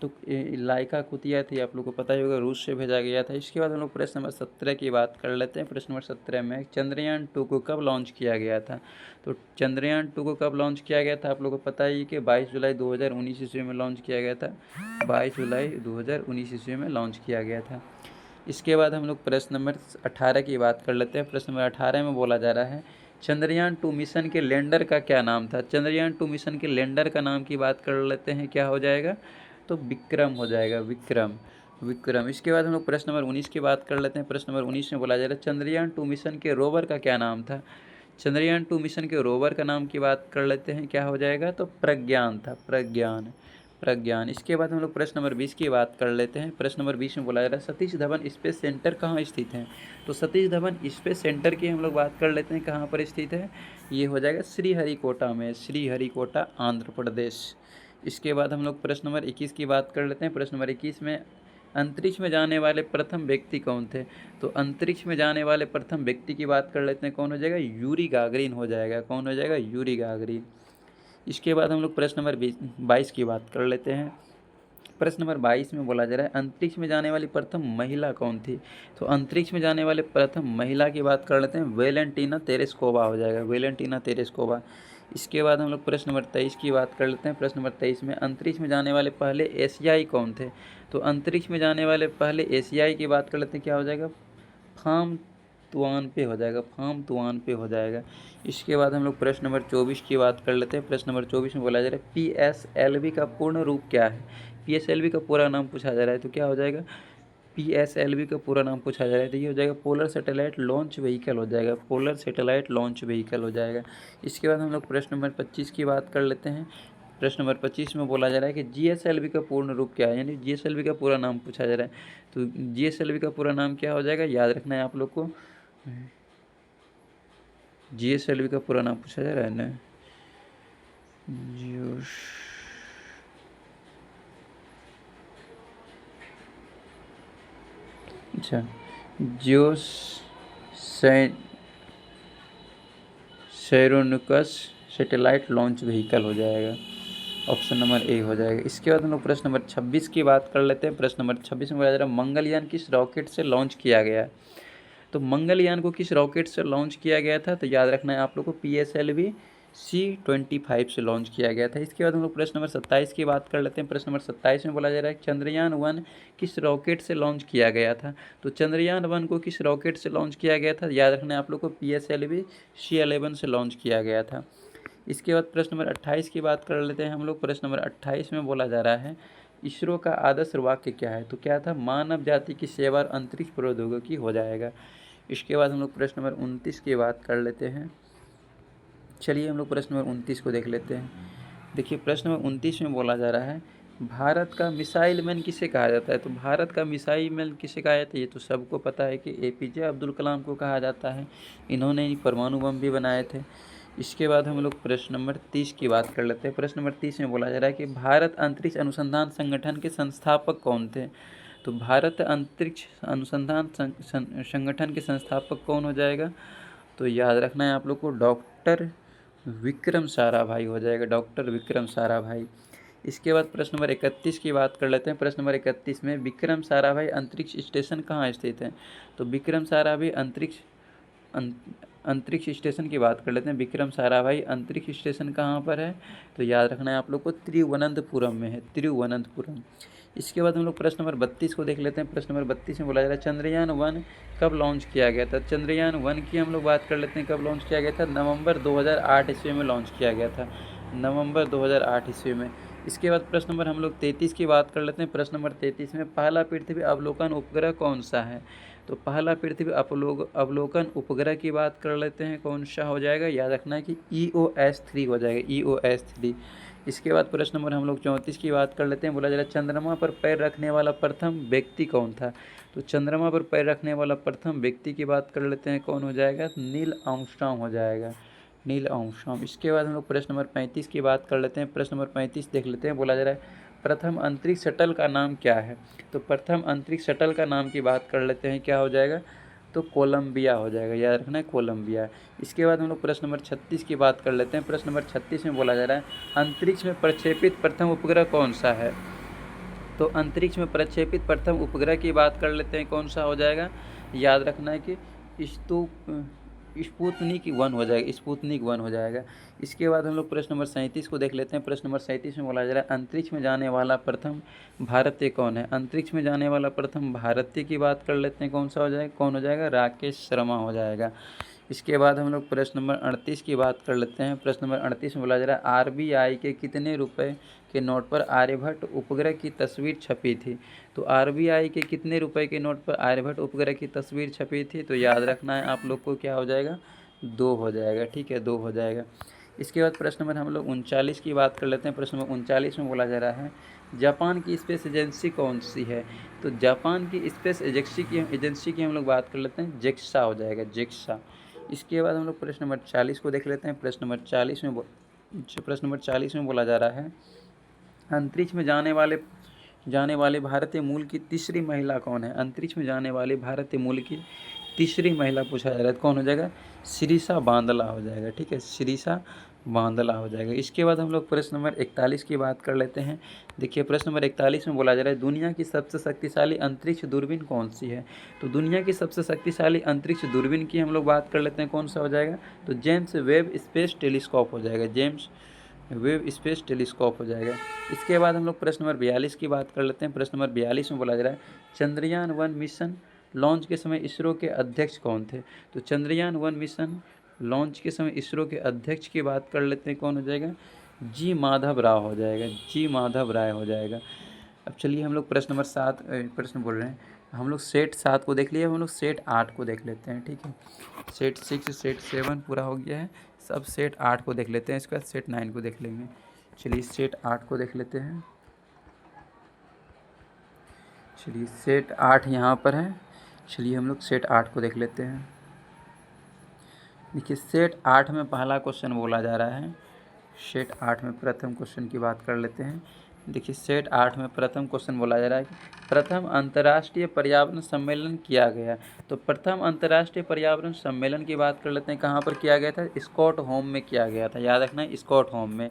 तो लाइका कुतिया थी, आप लोग को पता ही होगा, रूस से भेजा गया था। इसके बाद हम लोग प्रश्न नंबर 17 की बात कर लेते हैं। प्रश्न नंबर 17 में चंद्रयान 2 को कब लॉन्च किया गया था? तो चंद्रयान 2 को कब लॉन्च किया गया था? आप लोग को पता ही कि 22 जुलाई 2019 ईस्वी में लॉन्च किया गया था। 22 जुलाई 2019 ईस्वी में लॉन्च किया गया था। इसके बाद हम लोग प्रश्न नंबर 18 की बात कर लेते हैं। प्रश्न नंबर 18 में बोला जा रहा है चंद्रयान 2 मिशन के लैंडर का क्या नाम था? चंद्रयान 2 मिशन के लैंडर का नाम की बात कर लेते हैं, क्या हो जाएगा? तो विक्रम हो जाएगा, विक्रम, विक्रम। इसके बाद हम लोग प्रश्न नंबर 19 की बात कर लेते हैं। प्रश्न नंबर 19 में बोला जा रहा है चंद्रयान 2 मिशन के रोवर का क्या नाम था? चंद्रयान 2 मिशन के रोवर का नाम की बात कर लेते हैं, क्या हो जाएगा? तो प्रज्ञान था, प्रज्ञान, प्रज्ञान। इसके बाद हम लोग प्रश्न नंबर 20 की बात कर लेते हैं। प्रश्न नंबर 20 में बोला जा रहा है सतीश धवन स्पेस सेंटर कहाँ स्थित है? तो सतीश धवन स्पेस सेंटर की हम लोग बात कर लेते हैं, कहाँ पर स्थित है? ये हो जाएगा श्रीहरिकोटा में, श्रीहरिकोटा, आंध्र प्रदेश। इसके बाद हम लोग प्रश्न नंबर 21 की बात कर लेते हैं। प्रश्न नंबर 21 में अंतरिक्ष में जाने वाले प्रथम व्यक्ति कौन थे? तो अंतरिक्ष में जाने वाले प्रथम व्यक्ति की बात कर लेते हैं, कौन हो जाएगा? यूरी गागरिन हो जाएगा। कौन हो जाएगा? Yuri Gagarin. इसके बाद हम लोग प्रश्न नंबर 22 की बात कर लेते हैं। प्रश्न नंबर 22 में बोला जा रहा है अंतरिक्ष में जाने वाली प्रथम महिला कौन थी? तो अंतरिक्ष में जाने वाले प्रथम महिला की बात कर लेते हैं, वेलेंटीना तेरेस्कोवा हो जाएगा, वेलेंटीना तेरेस्कोवा। इसके बाद हम लोग प्रश्न नंबर 23 की बात कर लेते हैं। प्रश्न नंबर 23 में अंतरिक्ष में जाने वाले पहले एशियाई कौन थे? तो अंतरिक्ष में जाने वाले पहले एशियाई की बात कर लेते हैं, क्या हो जाएगा? फाम तुआन पे हो जाएगा, फाम तुआन पे हो जाएगा। इसके बाद हम लोग प्रश्न नंबर 24 की बात कर लेते हैं। प्रश्न नंबर 24 में बोला जा रहा है PSLV का पूर्ण रूप क्या है? PSLV का पूरा नाम पूछा जा रहा है, तो क्या हो जाएगा? PSLV का पूरा नाम पूछा जा रहा है, तो ये हो जाएगा पोलर सैटेलाइट लॉन्च व्हीकल हो जाएगा, पोलर सैटेलाइट लॉन्च व्हीकल हो जाएगा। इसके बाद हम लोग प्रश्न नंबर 25 की बात कर लेते हैं। प्रश्न नंबर 25 में बोला जा रहा है कि GSLV का पूर्ण रूप क्या है, यानी GSLV का पूरा नाम पूछा जा रहा है। तो GSLV का पूरा नाम क्या हो जाएगा, याद रखना है आप लोग को। GSLV का पूरा नाम पूछा जा रहा है ना, अच्छा, जियोस सैरोनिकस सैटेलाइट लॉन्च व्हीकल हो जाएगा, ऑप्शन नंबर ए हो जाएगा। इसके बाद हम लोग प्रश्न नंबर 26 की बात कर लेते हैं। प्रश्न नंबर 26 में बोला जा रहा है मंगलयान किस रॉकेट से लॉन्च किया गया? तो मंगलयान को किस रॉकेट से लॉन्च किया गया था? तो याद रखना है आप लोग को PSLV C-25 से लॉन्च किया गया था। इसके बाद हम लोग प्रश्न नंबर 27 की बात कर लेते हैं। प्रश्न नंबर 27 में बोला जा रहा है चंद्रयान-1 किस रॉकेट से लॉन्च किया गया था? तो चंद्रयान-1 को किस रॉकेट से लॉन्च किया गया था? याद रखना है आप लोग को PSLV C-11 से लॉन्च किया गया था। इसके बाद प्रश्न नंबर 28 की बात कर लेते हैं हम लोग। प्रश्न नंबर 28 में बोला जा रहा है इसरो का आदर्श वाक्य क्या है? तो क्या था? मानव जाति की सेवा और अंतरिक्ष प्रौद्योगिकी हो जाएगा। इसके बाद हम लोग प्रश्न नंबर 29 की बात कर लेते हैं। चलिए हम लोग प्रश्न नंबर 29 को देख लेते हैं। देखिए प्रश्न नंबर 29 में बोला जा रहा है भारत का मिसाइल मैन किसे कहा जाता है? तो भारत का मिसाइल मैन किसे कहा जाता है? ये तो सबको पता है कि APJ अब्दुल कलाम को कहा जाता है। इन्होंने परमाणु बम भी बनाए थे। इसके बाद हम लोग प्रश्न नंबर 30 की बात कर लेते हैं। प्रश्न नंबर 30 में बोला जा रहा है कि भारत अंतरिक्ष अनुसंधान संगठन के संस्थापक कौन थे? तो भारत अंतरिक्ष अनुसंधान संगठन के संस्थापक कौन हो जाएगा? तो याद रखना है आप लोग को डॉक्टर विक्रम साराभाई हो जाएगा, डॉक्टर विक्रम साराभाई। इसके बाद प्रश्न नंबर 31 की बात कर लेते हैं। प्रश्न नंबर 31 में विक्रम साराभाई अंतरिक्ष स्टेशन कहाँ स्थित है? तो विक्रम साराभाई अंतरिक्ष स्टेशन की बात कर लेते हैं। विक्रम साराभाई अंतरिक्ष स्टेशन कहाँ पर है? तो याद रखना है आप लोग को तिरुवनंतपुरम में है, तिरुवनंतपुरम। इसके बाद हम लोग प्रश्न नंबर 32 को देख लेते हैं। प्रश्न नंबर 32 में बोला जा रहा है चंद्रयान-1 कब लॉन्च किया गया था? चंद्रयान-1 की हम लोग बात कर लेते हैं, कब लॉन्च किया गया था? नवंबर 2008 ईस्वी में लॉन्च किया गया था, नवंबर 2008 ईस्वी में। इसके बाद प्रश्न नंबर हम लोग 33 की बात कर लेते हैं। प्रश्न नंबर 33 में पहला पृथ्वी अवलोकन उपग्रह कौन सा है? तो पहला पृथ्वी अवलोकन उपग्रह की बात कर लेते हैं, कौन सा हो जाएगा? याद रखना है कि EOS-3 हो जाएगा, EOS-3। इसके बाद प्रश्न नंबर हम लोग 34 की बात कर लेते हैं। बोला जा रहा है चंद्रमा पर पैर रखने वाला प्रथम व्यक्ति कौन था? तो चंद्रमा पर पैर रखने वाला प्रथम व्यक्ति की बात कर लेते हैं, कौन हो जाएगा? नील आर्मस्ट्रांग हो जाएगा, नील आर्मस्ट्रांग। इसके बाद हम लोग प्रश्न नंबर 35 की बात कर लेते हैं। प्रश्न नंबर 35 देख लेते हैं। बोला जा रहा है प्रथम अंतरिक्ष शटल का नाम क्या है? तो प्रथम अंतरिक्ष शटल का नाम की बात कर लेते हैं, क्या हो जाएगा? तो कोलंबिया हो जाएगा, याद रखना है कोलंबिया। इसके बाद हम लोग प्रश्न नंबर 36 की बात कर लेते हैं। प्रश्न नंबर 36 में बोला जा रहा है अंतरिक्ष में प्रक्षेपित प्रथम उपग्रह कौन सा है? तो अंतरिक्ष में प्रक्षेपित प्रथम उपग्रह की बात कर लेते हैं, कौन सा हो जाएगा? याद रखना है कि स्पुतनिक 1 हो जाएगा, स्पुतनिक 1 हो जाएगा। इसके बाद हम लोग प्रश्न नंबर 37 को देख लेते हैं। प्रश्न नंबर 37 में बोला जा रहा है अंतरिक्ष में जाने वाला प्रथम भारतीय कौन है? अंतरिक्ष में जाने वाला प्रथम भारतीय की बात कर लेते हैं, कौन सा हो जाएगा? कौन हो जाएगा? राकेश शर्मा हो जाएगा। इसके बाद हम लोग प्रश्न नंबर 38 की बात कर लेते हैं। प्रश्न नंबर 38 में बोला जा रहा है RBI के कितने रुपए के नोट पर आर्यभट्ट उपग्रह की तस्वीर छपी थी? तो RBI के कितने रुपए के नोट पर आर्यभट्ट उपग्रह की तस्वीर छपी थी? तो याद रखना है आप लोग को, क्या हो जाएगा? 2 हो जाएगा, ठीक है, 2 हो जाएगा। इसके बाद प्रश्न नंबर हम लोग 39 की बात कर लेते हैं। प्रश्न नंबर 39 में बोला जा रहा है जापान की स्पेस एजेंसी कौन सी है? तो जापान की स्पेस एजेंसी की हम लोग बात कर लेते हैं, जेक्सा हो जाएगा, जेक्सा। इसके बाद हम लोग प्रश्न नंबर 40 को देख लेते हैं। प्रश्न नंबर 40 में बोला जा रहा है अंतरिक्ष में जाने वाले जाने वाली भारतीय मूल की तीसरी महिला कौन है? अंतरिक्ष में जाने वाली भारतीय मूल की तीसरी महिला पूछा जा रहा है, तो कौन हो जाएगा? शिरीषा बांदला हो जाएगा। ठीक है, शिरीषा बांदला हो जाएगा। इसके बाद हम लोग प्रश्न नंबर 41 की बात कर लेते हैं। देखिए प्रश्न नंबर 41 में बोला जा रहा है दुनिया की सबसे शक्तिशाली अंतरिक्ष दूरबीन कौन सी है? तो दुनिया की सबसे शक्तिशाली अंतरिक्ष दूरबीन की हम लोग बात कर लेते हैं, कौन सा हो जाएगा? तो जेम्स वेब स्पेस टेलीस्कोप हो जाएगा। जेम्स वेब स्पेस टेलीस्कोप हो जाएगा। इसके बाद हम लोग प्रश्न नंबर 42 की बात कर लेते हैं। प्रश्न नंबर 42 में बोला जा रहा है चंद्रयान-1 मिशन लॉन्च के समय इसरो के अध्यक्ष कौन थे? तो चंद्रयान-1 मिशन लॉन्च के समय इसरो के अध्यक्ष की बात कर लेते हैं, कौन हो जाएगा? जी माधव राव हो जाएगा। जी माधव राय हो जाएगा। अब चलिए हम लोग प्रश्न नंबर 7 प्रश्न बोल रहे हैं, हम लोग सेट 7 को देख लिया, हम लोग सेट 8 को देख लेते हैं। ठीक है, सेट 6 सेट 7 पूरा हो गया है, सब सेट 8 को देख लेते हैं, इसके बाद सेट 9 को देख लेंगे। चलिए सेट 8 को देख लेते हैं। चलिए सेट 8 यहाँ पर है। चलिए हम लोग सेट 8 को देख लेते हैं। देखिए सेट 8 में पहला क्वेश्चन बोला जा रहा है। सेट 8 में प्रथम क्वेश्चन की बात कर लेते हैं। देखिए सेट 8 में प्रथम क्वेश्चन बोला जा रहा है कि प्रथम अंतर्राष्ट्रीय पर्यावरण सम्मेलन किया गया। तो प्रथम अंतर्राष्ट्रीय पर्यावरण सम्मेलन की बात कर लेते हैं, कहाँ पर किया गया था? स्टॉकहोम में किया गया था, याद रखना है, स्टॉकहोम में।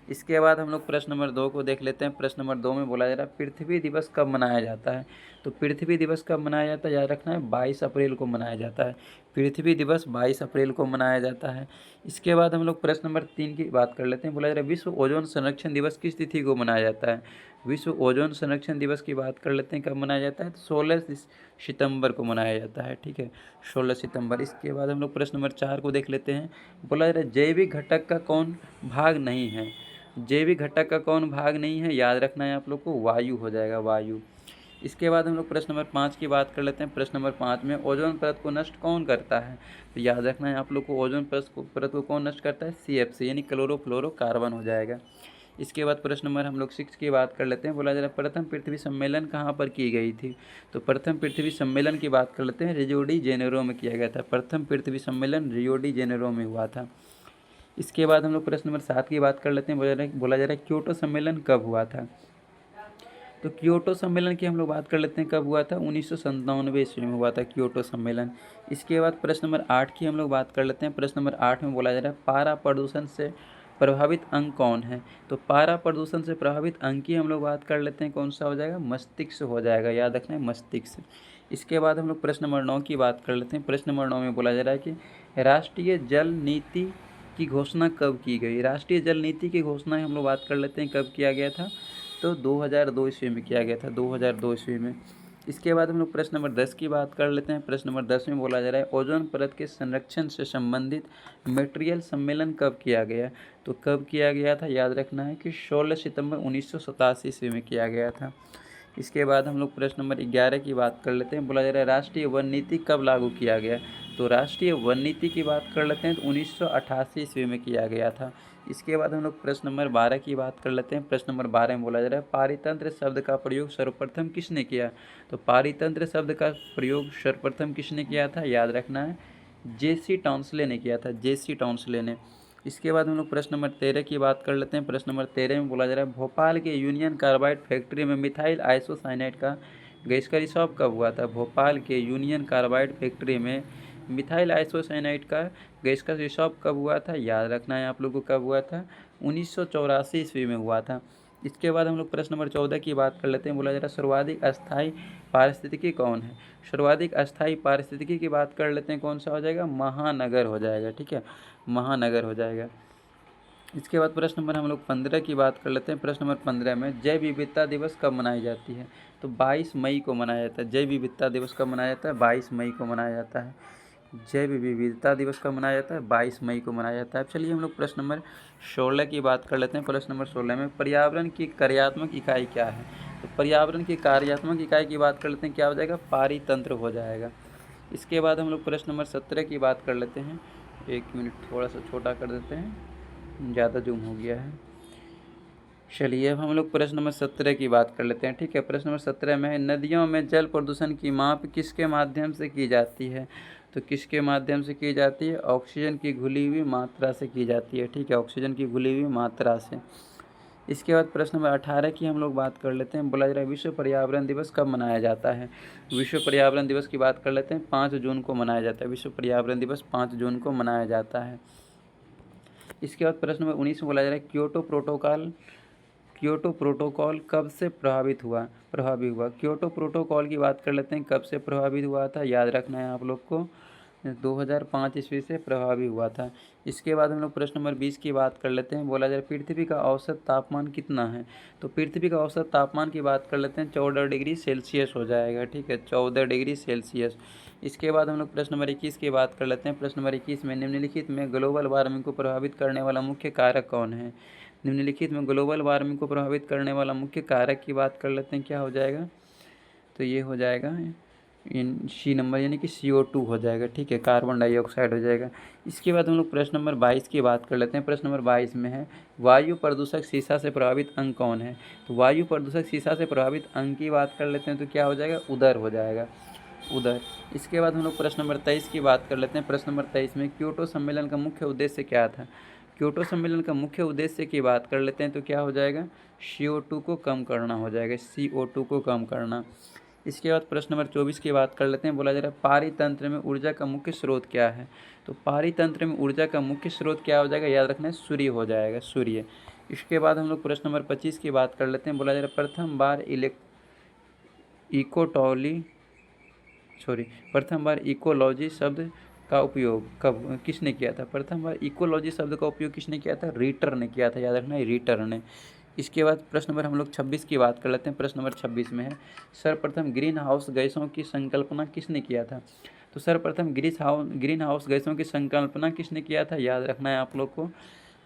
इसके बाद हम लोग प्रश्न नंबर 2 को देख लेते हैं। प्रश्न नंबर 2 में बोला जा रहा है पृथ्वी दिवस कब मनाया जाता है? तो पृथ्वी दिवस कब मनाया जाता है? याद रखना है 22 अप्रैल को मनाया जाता है। पृथ्वी दिवस 22 अप्रैल को मनाया जाता है। इसके बाद हम लोग प्रश्न नंबर 3 की बात कर लेते हैं। बोला जा रहा है विश्व ओजोन संरक्षण दिवस किस तिथि को मनाया जाता है? विश्व ओजोन संरक्षण दिवस की बात कर लेते हैं, कब मनाया जाता है? तो 16 सितंबर को मनाया जाता है। ठीक है, 16 सितंबर। इसके बाद हम लोग प्रश्न नंबर 4 को देख लेते हैं। बोला जा रहा है जैविक घटक का कौन भाग नहीं है? जैविक घटक का कौन भाग नहीं है? याद रखना है आप लोग को, वायु हो जाएगा, वायु। इसके बाद हम लोग प्रश्न नंबर 5 की बात कर लेते हैं। प्रश्न नंबर 5 में ओजोन परत को नष्ट कौन करता है? तो याद रखना है आप लोग को, ओजोन परत को कौन नष्ट करता है? CFC यानी क्लोरोफ्लोरोकार्बन हो जाएगा। इसके बाद प्रश्न नंबर हम लोग 6 की बात कर लेते हैं। बोला जा रहा है प्रथम पृथ्वी सम्मेलन कहाँ पर की गई थी? तो प्रथम पृथ्वी सम्मेलन की बात कर लेते हैं, रियो डी जेनेरो में किया गया था। प्रथम पृथ्वी सम्मेलन रियो डी जेनेरो में हुआ था। इसके बाद हम लोग प्रश्न नंबर 7 की बात कर लेते हैं। बोला जा रहा है क्योटो सम्मेलन कब हुआ था? तो क्योटो सम्मेलन की हम लोग बात कर लेते हैं, कब हुआ था? 1997 ईस्वी में हुआ था क्योटो सम्मेलन। इसके बाद प्रश्न नंबर 8 की हम लोग बात कर लेते हैं। प्रश्न नंबर 8 में बोला जा रहा है पारा प्रदूषण से प्रभावित अंग कौन है? तो पारा प्रदूषण से प्रभावित अंग की हम लोग बात कर लेते हैं, कौन सा हो जाएगा? मस्तिष्क हो जाएगा, याद रखना है, मस्तिष्क। इसके बाद हम लोग प्रश्न नंबर 9 की बात कर लेते हैं। प्रश्न नंबर 9 में बोला जा रहा है कि राष्ट्रीय जल नीति की घोषणा कब की गई? राष्ट्रीय जल नीति की घोषणा हम लोग बात कर लेते हैं, कब किया गया था? तो 2002 ईस्वी में किया गया था, 2002 ईस्वी में। इसके बाद हम लोग प्रश्न नंबर 10 की बात कर लेते हैं। प्रश्न नंबर 10 में बोला जा रहा है ओजोन परत के संरक्षण से संबंधित मटेरियल सम्मेलन कब किया गया? तो कब किया गया था? याद रखना है कि 16 सितंबर 1987 ईस्वी में किया गया था। इसके बाद हम लोग प्रश्न नंबर 11 की बात कर लेते हैं। बोला जा रहा है राष्ट्रीय वन नीति कब लागू किया गया? तो राष्ट्रीय वन नीति की बात कर लेते हैं, तो 1988 ईस्वी में किया गया था। इसके बाद हम लोग प्रश्न नंबर 12 की बात कर लेते हैं। प्रश्न नंबर 12 में बोला जा रहा है पारितंत्र शब्द का प्रयोग सर्वप्रथम किसने किया? तो पारितंत्र शब्द का प्रयोग सर्वप्रथम किसने किया था? याद रखना है, JC टॉन्सले ने किया था, JC टॉन्सले ने। इसके बाद हम लोग प्रश्न नंबर 13 की बात कर लेते हैं। प्रश्न नंबर 13 में बोला जा रहा है भोपाल के यूनियन कार्बाइड फैक्ट्री में मिथाइल आइसोसाइनाइड का गैस का रिसाव कब हुआ था? भोपाल के यूनियन कार्बाइड फैक्ट्री में मिथाइल आइसोसाइनाइड का गैस का रिसाव कब हुआ था? याद रखना है आप लोगों को, कब हुआ था? 1984 ईस्वी में हुआ था। इसके बाद हम लोग प्रश्न नंबर 14 की बात कर लेते हैं। बोला जा रहा है सर्वाधिक अस्थायी पारिस्थितिकी कौन है? सर्वाधिक अस्थायी पारिस्थितिकी की बात कर लेते हैं, कौन सा हो जाएगा? महानगर हो जाएगा। ठीक है, महानगर हो जाएगा। इसके बाद प्रश्न नंबर हम लोग 15 की बात कर लेते हैं। प्रश्न नंबर 15 में जैव विविधता दिवस कब मनाई जाती है? तो 22 मई को मनाया जाता है। जैव विविधता दिवस कब मनाया जाता है? 22 मई को मनाया जाता है। जैव विविधता दिवस कब मनाया जाता है? 22 मई को मनाया जाता है। अब चलिए हम लोग प्रश्न नंबर 16 की बात कर लेते हैं। प्रश्न नंबर 16 में पर्यावरण की कार्यात्मक इकाई क्या है? तो पर्यावरण की कार्यात्मक इकाई की बात कर लेते हैं, क्या हो जाएगा? पारितंत्र हो जाएगा। इसके बाद हम लोग प्रश्न नंबर 17 की बात कर लेते हैं। एक मिनट थोड़ा सा छोटा कर देते हैं, ज़्यादा जूम हो गया है। चलिए अब हम लोग प्रश्न नंबर 17 की बात कर लेते हैं। ठीक है, प्रश्न नंबर 17 में है नदियों में जल प्रदूषण की माप किसके माध्यम से की जाती है? तो किसके माध्यम से की जाती है? ऑक्सीजन की घुली हुई मात्रा से की जाती है। ठीक है, ऑक्सीजन की घुली हुई मात्रा से। इसके बाद प्रश्न नंबर 18 की हम लोग बात कर लेते हैं। बोला जा रहा है विश्व पर्यावरण दिवस कब मनाया जाता है। विश्व पर्यावरण दिवस की बात कर लेते हैं, 5 जून को मनाया जाता है। विश्व पर्यावरण दिवस 5 जून को मनाया जाता है। इसके बाद प्रश्न नंबर 19 में बोला जा रहा है क्योटो प्रोटोकॉल कब से प्रभावित हुआ क्योटो प्रोटोकॉल की बात कर लेते हैं, कब से प्रभावित हुआ था। याद रखना है आप लोग को, 2005 ईस्वी से प्रभावी हुआ था। इसके बाद हम लोग प्रश्न नंबर 20 की बात कर लेते हैं। बोला जाए पृथ्वी का औसत तापमान कितना है। तो पृथ्वी का औसत तापमान की बात कर लेते हैं, 14 डिग्री सेल्सियस हो जाएगा। ठीक है, 14 डिग्री सेल्सियस। इसके बाद हम लोग प्रश्न नंबर 21 की बात कर लेते हैं। प्रश्न नंबर 21 में निम्नलिखित में ग्लोबल वार्मिंग को प्रभावित करने वाला मुख्य कारक कौन है। निम्नलिखित में ग्लोबल वार्मिंग को प्रभावित करने वाला मुख्य कारक की बात कर लेते हैं, क्या हो जाएगा। तो ये हो जाएगा सी नंबर, यानी कि CO2 हो जाएगा। ठीक है, कार्बन डाइऑक्साइड हो जाएगा। इसके बाद हम लोग प्रश्न नंबर 22 की बात कर लेते हैं। प्रश्न नंबर 22 में है वायु प्रदूषक शीशा से प्रभावित अंग कौन है। तो वायु प्रदूषक शीशा से प्रभावित अंग की बात कर लेते हैं, तो क्या हो जाएगा, उदर हो जाएगा, उदर। इसके बाद हम लोग प्रश्न नंबर 23 की बात कर लेते हैं। प्रश्न नंबर 23 में क्योटो सम्मेलन का मुख्य उद्देश्य क्या था। क्योटो सम्मेलन का मुख्य उद्देश्य की बात कर लेते हैं, तो क्या हो जाएगा, CO2 को कम करना हो जाएगा, CO2 को कम करना। इसके बाद प्रश्न नंबर 24 की बात कर लेते हैं। बोला जा रहा है पारितंत्र में ऊर्जा का मुख्य स्रोत क्या है। तो पारितंत्र में ऊर्जा का मुख्य स्रोत क्या हो जाएगा, याद रखना है, सूर्य हो जाएगा, सूर्य। इसके बाद हम लोग प्रश्न नंबर 25 की बात कर लेते हैं। बोला जा रहा है प्रथम बार इकोलॉजी शब्द का उपयोग कब किसने किया था। प्रथम बार इकोलॉजी शब्द का उपयोग किसने किया था, रीटर ने किया था, याद रखना है, रीटर ने। इसके बाद प्रश्न नंबर हम लोग 26 की बात कर लेते हैं। प्रश्न नंबर 26 में है सर्वप्रथम ग्रीन हाउस गैसों की संकल्पना किसने किया था। तो सर्वप्रथम ग्रीन हाउस गैसों की संकल्पना किसने किया था, याद रखना है आप लोग को,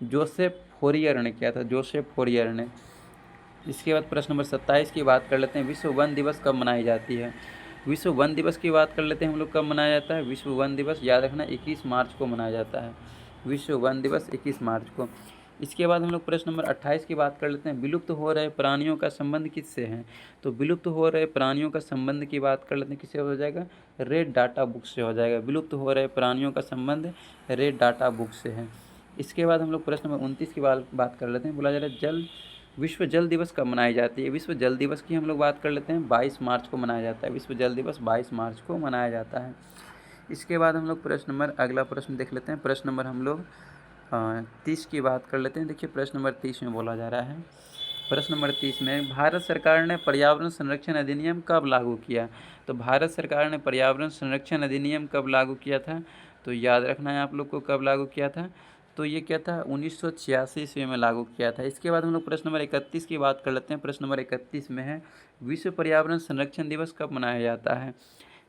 जोसेफ फोरियर ने किया था, जोसेफ फोरियर ने। इसके बाद प्रश्न नंबर 27 की बात कर लेते हैं। विश्व वन दिवस कब मनाई जाती है। विश्व वन दिवस की बात कर लेते हैं हम लोग, कब मनाया जाता है। विश्व वन दिवस याद रखना 21 मार्च को मनाया जाता है, विश्व वन दिवस 21 मार्च को। इसके बाद हम लोग प्रश्न नंबर 28 की बात कर लेते हैं। विलुप्त हो रहे प्राणियों का संबंध किससे है। तो विलुप्त हो रहे प्राणियों का संबंध की बात कर लेते हैं, किससे हो जाएगा, रेड डाटा बुक से हो जाएगा। विलुप्त हो रहे प्राणियों का संबंध रेड डाटा बुक से है। इसके बाद हम लोग प्रश्न नंबर 29 की बात कर लेते हैं। बोला जा रहा है विश्व जल दिवस कब मनाई जाती है। विश्व जल दिवस की हम लोग बात कर लेते हैं, 22 मार्च को मनाया जाता है। विश्व जल दिवस 22 मार्च को मनाया जाता है। इसके बाद हम लोग अगला प्रश्न देख लेते हैं। प्रश्न नंबर हम लोग 30 की बात कर लेते हैं। देखिए प्रश्न नंबर 30 में बोला जा रहा है, प्रश्न नंबर 30 में भारत सरकार ने पर्यावरण संरक्षण अधिनियम कब लागू किया। तो भारत सरकार ने पर्यावरण संरक्षण अधिनियम कब लागू किया था। तो याद रखना है आप लोग को, कब लागू किया था। तो ये क्या था, 1986 ईस्वी में लागू किया था। इसके बाद हम लोग प्रश्न नंबर 31 की बात कर लेते हैं। प्रश्न नंबर 31 में है विश्व पर्यावरण संरक्षण दिवस कब मनाया जाता है।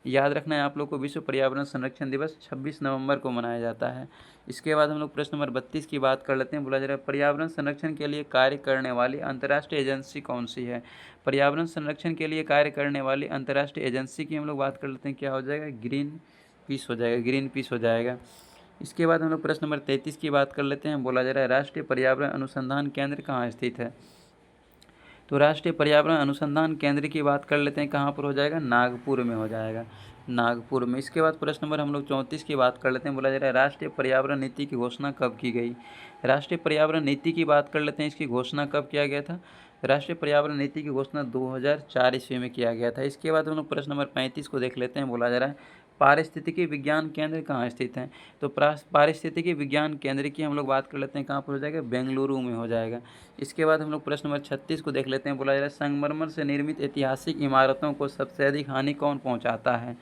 याद रखना है आप लोग को, विश्व पर्यावरण संरक्षण दिवस 26 नवंबर को मनाया जाता है। इसके बाद हम लोग प्रश्न नंबर 32 की बात कर लेते हैं। बोला जा रहा है पर्यावरण संरक्षण के लिए कार्य करने वाली अंतर्राष्ट्रीय एजेंसी कौन सी है। पर्यावरण संरक्षण के लिए कार्य करने वाली अंतर्राष्ट्रीय एजेंसी की हम लोग बात कर लेते हैं, क्या हो जाएगा, ग्रीन पीस हो जाएगा, ग्रीन पीस हो जाएगा। इसके बाद हम लोग प्रश्न नंबर 33 की बात कर लेते हैं। बोला जा रहा है राष्ट्रीय पर्यावरण अनुसंधान केंद्र कहाँ स्थित है। तो राष्ट्रीय पर्यावरण अनुसंधान केंद्र की बात कर लेते हैं, कहाँ पर हो जाएगा, नागपुर में हो जाएगा, नागपुर में। इसके बाद प्रश्न नंबर हम लोग 34 की बात कर लेते हैं। बोला जा रहा है राष्ट्रीय पर्यावरण नीति की घोषणा कब की गई। राष्ट्रीय पर्यावरण नीति की बात कर लेते हैं, इसकी घोषणा कब किया गया था। राष्ट्रीय पर्यावरण नीति की घोषणा 2004 ईस्वी में किया गया था। इसके बाद हम लोग प्रश्न नंबर 35 को देख लेते हैं। बोला जा रहा है पारिस्थितिकी विज्ञान केंद्र कहाँ स्थित है। तो पारिस्थितिकी विज्ञान केंद्र की हम लोग बात कर लेते हैं, कहाँ पर हो जाएगा, बेंगलुरु में हो जाएगा। इसके बाद हम लोग प्रश्न नंबर 36 को देख लेते हैं। बोला जा रहा है संगमरमर से निर्मित ऐतिहासिक इमारतों को सबसे अधिक हानि कौन पहुंचाता है।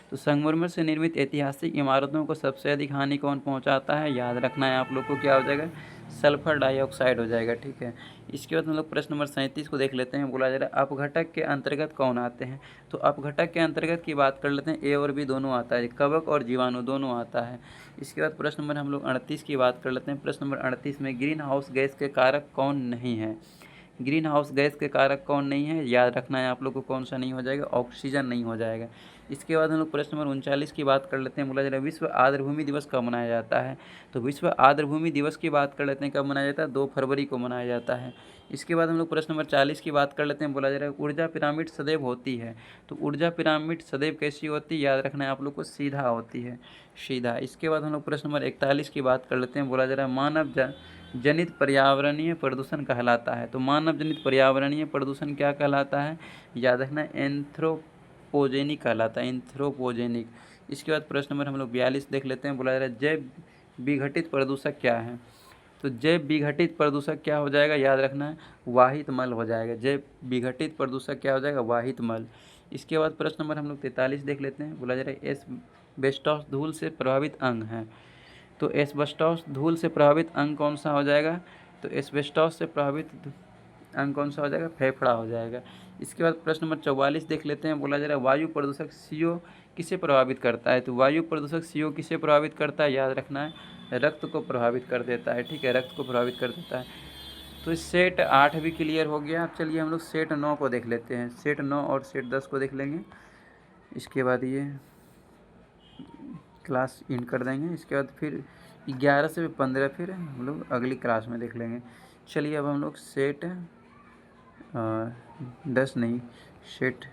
तो संगमरमर से निर्मित ऐतिहासिक इमारतों को सबसे अधिक हानि कौन पहुंचाता है, याद रखना है आप लोग को, क्या हो जाएगा, सल्फर डाइऑक्साइड हो जाएगा। ठीक है, इसके बाद हम लोग प्रश्न नंबर 37 को देख लेते हैं। बोला जा रहा है अपघटक के अंतर्गत कौन आते हैं। तो अपघटक के अंतर्गत की बात कर लेते हैं, ए और बी दोनों आता है, कवक और जीवाणु दोनों आता है। इसके बाद प्रश्न नंबर हम लोग 38 की बात कर लेते हैं। प्रश्न नंबर 38 में ग्रीन हाउस गैस के कारक कौन नहीं है। ग्रीन हाउस गैस के कारक कौन नहीं है, याद रखना है आप लोग को, कौन सा नहीं हो जाएगा, ऑक्सीजन नहीं हो जाएगा। इसके बाद हम लोग प्रश्न नंबर 39 की बात कर लेते हैं। बोला जा रहा है विश्व आर्द्रभूमि दिवस कब मनाया जाता है। तो विश्व आर्द्रभूमि दिवस की बात कर लेते हैं, कब मनाया जाता है, 2 फरवरी को मनाया जाता है। इसके बाद हम लोग प्रश्न नंबर 40 की बात कर लेते हैं। बोला जा रहा है ऊर्जा पिरामिड सदैव होती है। तो ऊर्जा पिरामिड सदैव कैसी होती है, याद रखना है आप लोग को, सीधा होती है, सीधा। इसके बाद हम लोग प्रश्न नंबर 41 की बात कर लेते हैं। बोला जा रहा है जनित पर्यावरणीय प्रदूषण कहलाता है। तो मानव जनित पर्यावरणीय प्रदूषण क्या कहलाता है, याद रखना, एंथ्रोपोजेनिक कहलाता है, एंथ्रोपोजेनिक। इसके बाद प्रश्न नंबर हम लोग 42 देख लेते हैं। बोला जा रहा है जैव विघटित प्रदूषक क्या है। तो जैव विघटित प्रदूषक क्या हो जाएगा, याद रखना है, वाहित मल हो जाएगा। जैव विघटित प्रदूषक क्या हो जाएगा, वाहित मल। इसके बाद प्रश्न नंबर हम लोग 43 देख लेते हैं। बोला जा रहा है एस्बेस्टॉस धूल से प्रभावित अंग है। तो एस्बेस्टॉस धूल से प्रभावित अंग कौन सा हो जाएगा, तो एस्बेस्टॉस से प्रभावित अंग कौन सा हो जाएगा, फेफड़ा हो जाएगा। इसके बाद प्रश्न नंबर 44 देख लेते हैं। बोला जा रहा है वायु प्रदूषक CO किसे प्रभावित करता है। तो वायु प्रदूषक CO किसे प्रभावित करता है, याद रखना है, रक्त को प्रभावित कर देता है। ठीक है, रक्त को प्रभावित कर देता है। तो सेट 8 भी क्लियर हो गया। अब चलिए हम लोग सेट 9 को देख लेते हैं। सेट 9 और सेट 10 को देख लेंगे, इसके बाद ये क्लास इन कर देंगे। इसके बाद फिर 11 से 15 फिर हम लोग अगली क्लास में देख लेंगे। चलिए अब हम लोग सेट 10 नहीं, सेट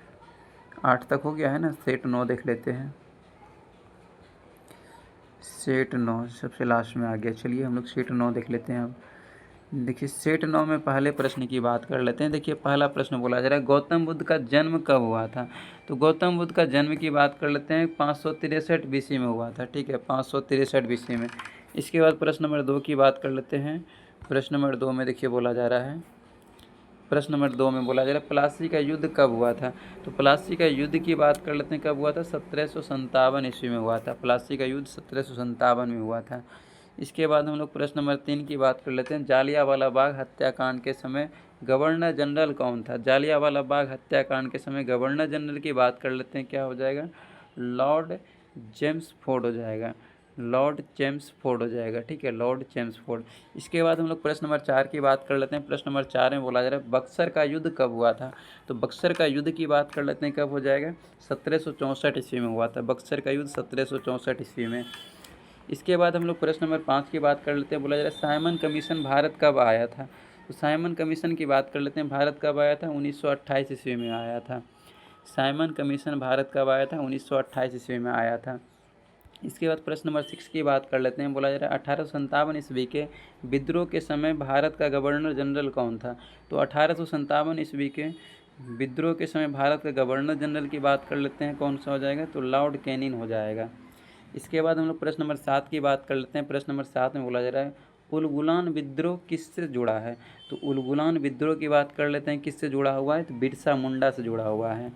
8 तक हो गया है ना, सेट 9 देख लेते हैं। सेट 9 सबसे लास्ट में आ गया। चलिए हम लोग सेट 9 देख लेते हैं। अब देखिए सेट 9 में पहले प्रश्न की बात कर लेते हैं। देखिए पहला प्रश्न बोला जा रहा है गौतम बुद्ध का जन्म कब हुआ था। तो गौतम बुद्ध का जन्म की बात कर लेते हैं, 563 BC में हुआ था। ठीक है, 563 BC में। इसके बाद प्रश्न नंबर 2 की बात कर लेते हैं। प्रश्न नंबर 2 में देखिए बोला जा रहा है, प्रश्न नंबर 2 में बोला जा रहा है प्लासी का युद्ध कब हुआ था। तो प्लासी का युद्ध की बात कर लेते हैं, कब हुआ था, 1757 ईस्वी में हुआ था। प्लासी का युद्ध 1757 में हुआ था। इसके बाद हम लोग प्रश्न नंबर 3 की बात कर लेते हैं। जालियांवाला बाग हत्याकांड के समय गवर्नर जनरल कौन था। जालियांवाला बाग हत्याकांड के समय गवर्नर जनरल की बात कर लेते हैं, क्या हो जाएगा, लॉर्ड चेम्सफोर्ड हो जाएगा, लॉर्ड चेम्सफोर्ड हो जाएगा। ठीक है, लॉर्ड चेम्सफोर्ड। इसके बाद हम लोग प्रश्न नंबर 4 की बात कर लेते हैं। प्रश्न नंबर 4 में बोला जा रहा है बक्सर का युद्ध कब हुआ था। तो बक्सर का युद्ध की बात कर लेते हैं, कब हो जाएगा, 1764 ईस्वी में हुआ था। बक्सर का युद्ध 1764 ईस्वी में। इसके बाद हम लोग प्रश्न नंबर 5 की बात कर लेते हैं। बोला जा रहा है साइमन कमीशन भारत कब आया था। तो साइमन कमीशन की बात कर लेते हैं, भारत कब आया था, 1928 ईस्वी में आया था। साइमन कमीशन भारत कब आया था, 1928 ईस्वी में आया था। इसके बाद प्रश्न नंबर 6 की बात कर लेते हैं। बोला जा रहा है 1857 ईस्वी के विद्रोह के समय भारत का गवर्नर जनरल कौन था। तो 1857 ईस्वी के विद्रोह के समय भारत का गवर्नर जनरल की बात कर लेते हैं, कौन सा हो जाएगा, तो लॉर्ड कैनिंग हो जाएगा। इसके बाद हम लोग प्रश्न नंबर 7 की बात कर लेते हैं। प्रश्न नंबर 7 में बोला जा रहा है उलगुलान विद्रोह किससे जुड़ा है। तो उलगुलान विद्रोह की बात कर लेते हैं, किससे जुड़ा हुआ है, तो बिरसा मुंडा से जुड़ा हुआ है।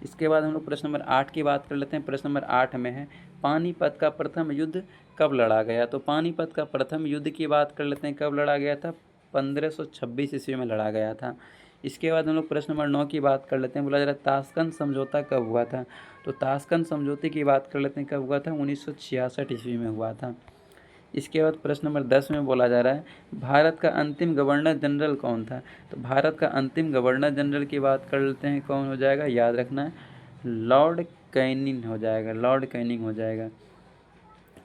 इसके बाद हम लोग प्रश्न नंबर 8 की बात कर लेते हैं। प्रश्न नंबर 8 में है पानीपत का प्रथम युद्ध कब लड़ा गया। तो पानीपत का प्रथम युद्ध की बात कर लेते हैं, कब लड़ा गया था, 1526 ईस्वी में लड़ा गया था। इसके बाद हम लोग प्रश्न नंबर 9 की बात कर लेते हैं। बोला जा रहा है ताशकंद समझौता कब हुआ था। तो ताशकंद समझौते की बात कर लेते हैं, कब हुआ था, 1966 ईस्वी में हुआ था। इसके बाद प्रश्न नंबर 10 में बोला जा रहा है भारत का अंतिम गवर्नर जनरल कौन था। तो भारत का अंतिम गवर्नर जनरल की बात कर लेते हैं, कौन हो जाएगा, याद रखना है, लॉर्ड कैनिंग हो जाएगा, लॉर्ड कैनिंग हो जाएगा,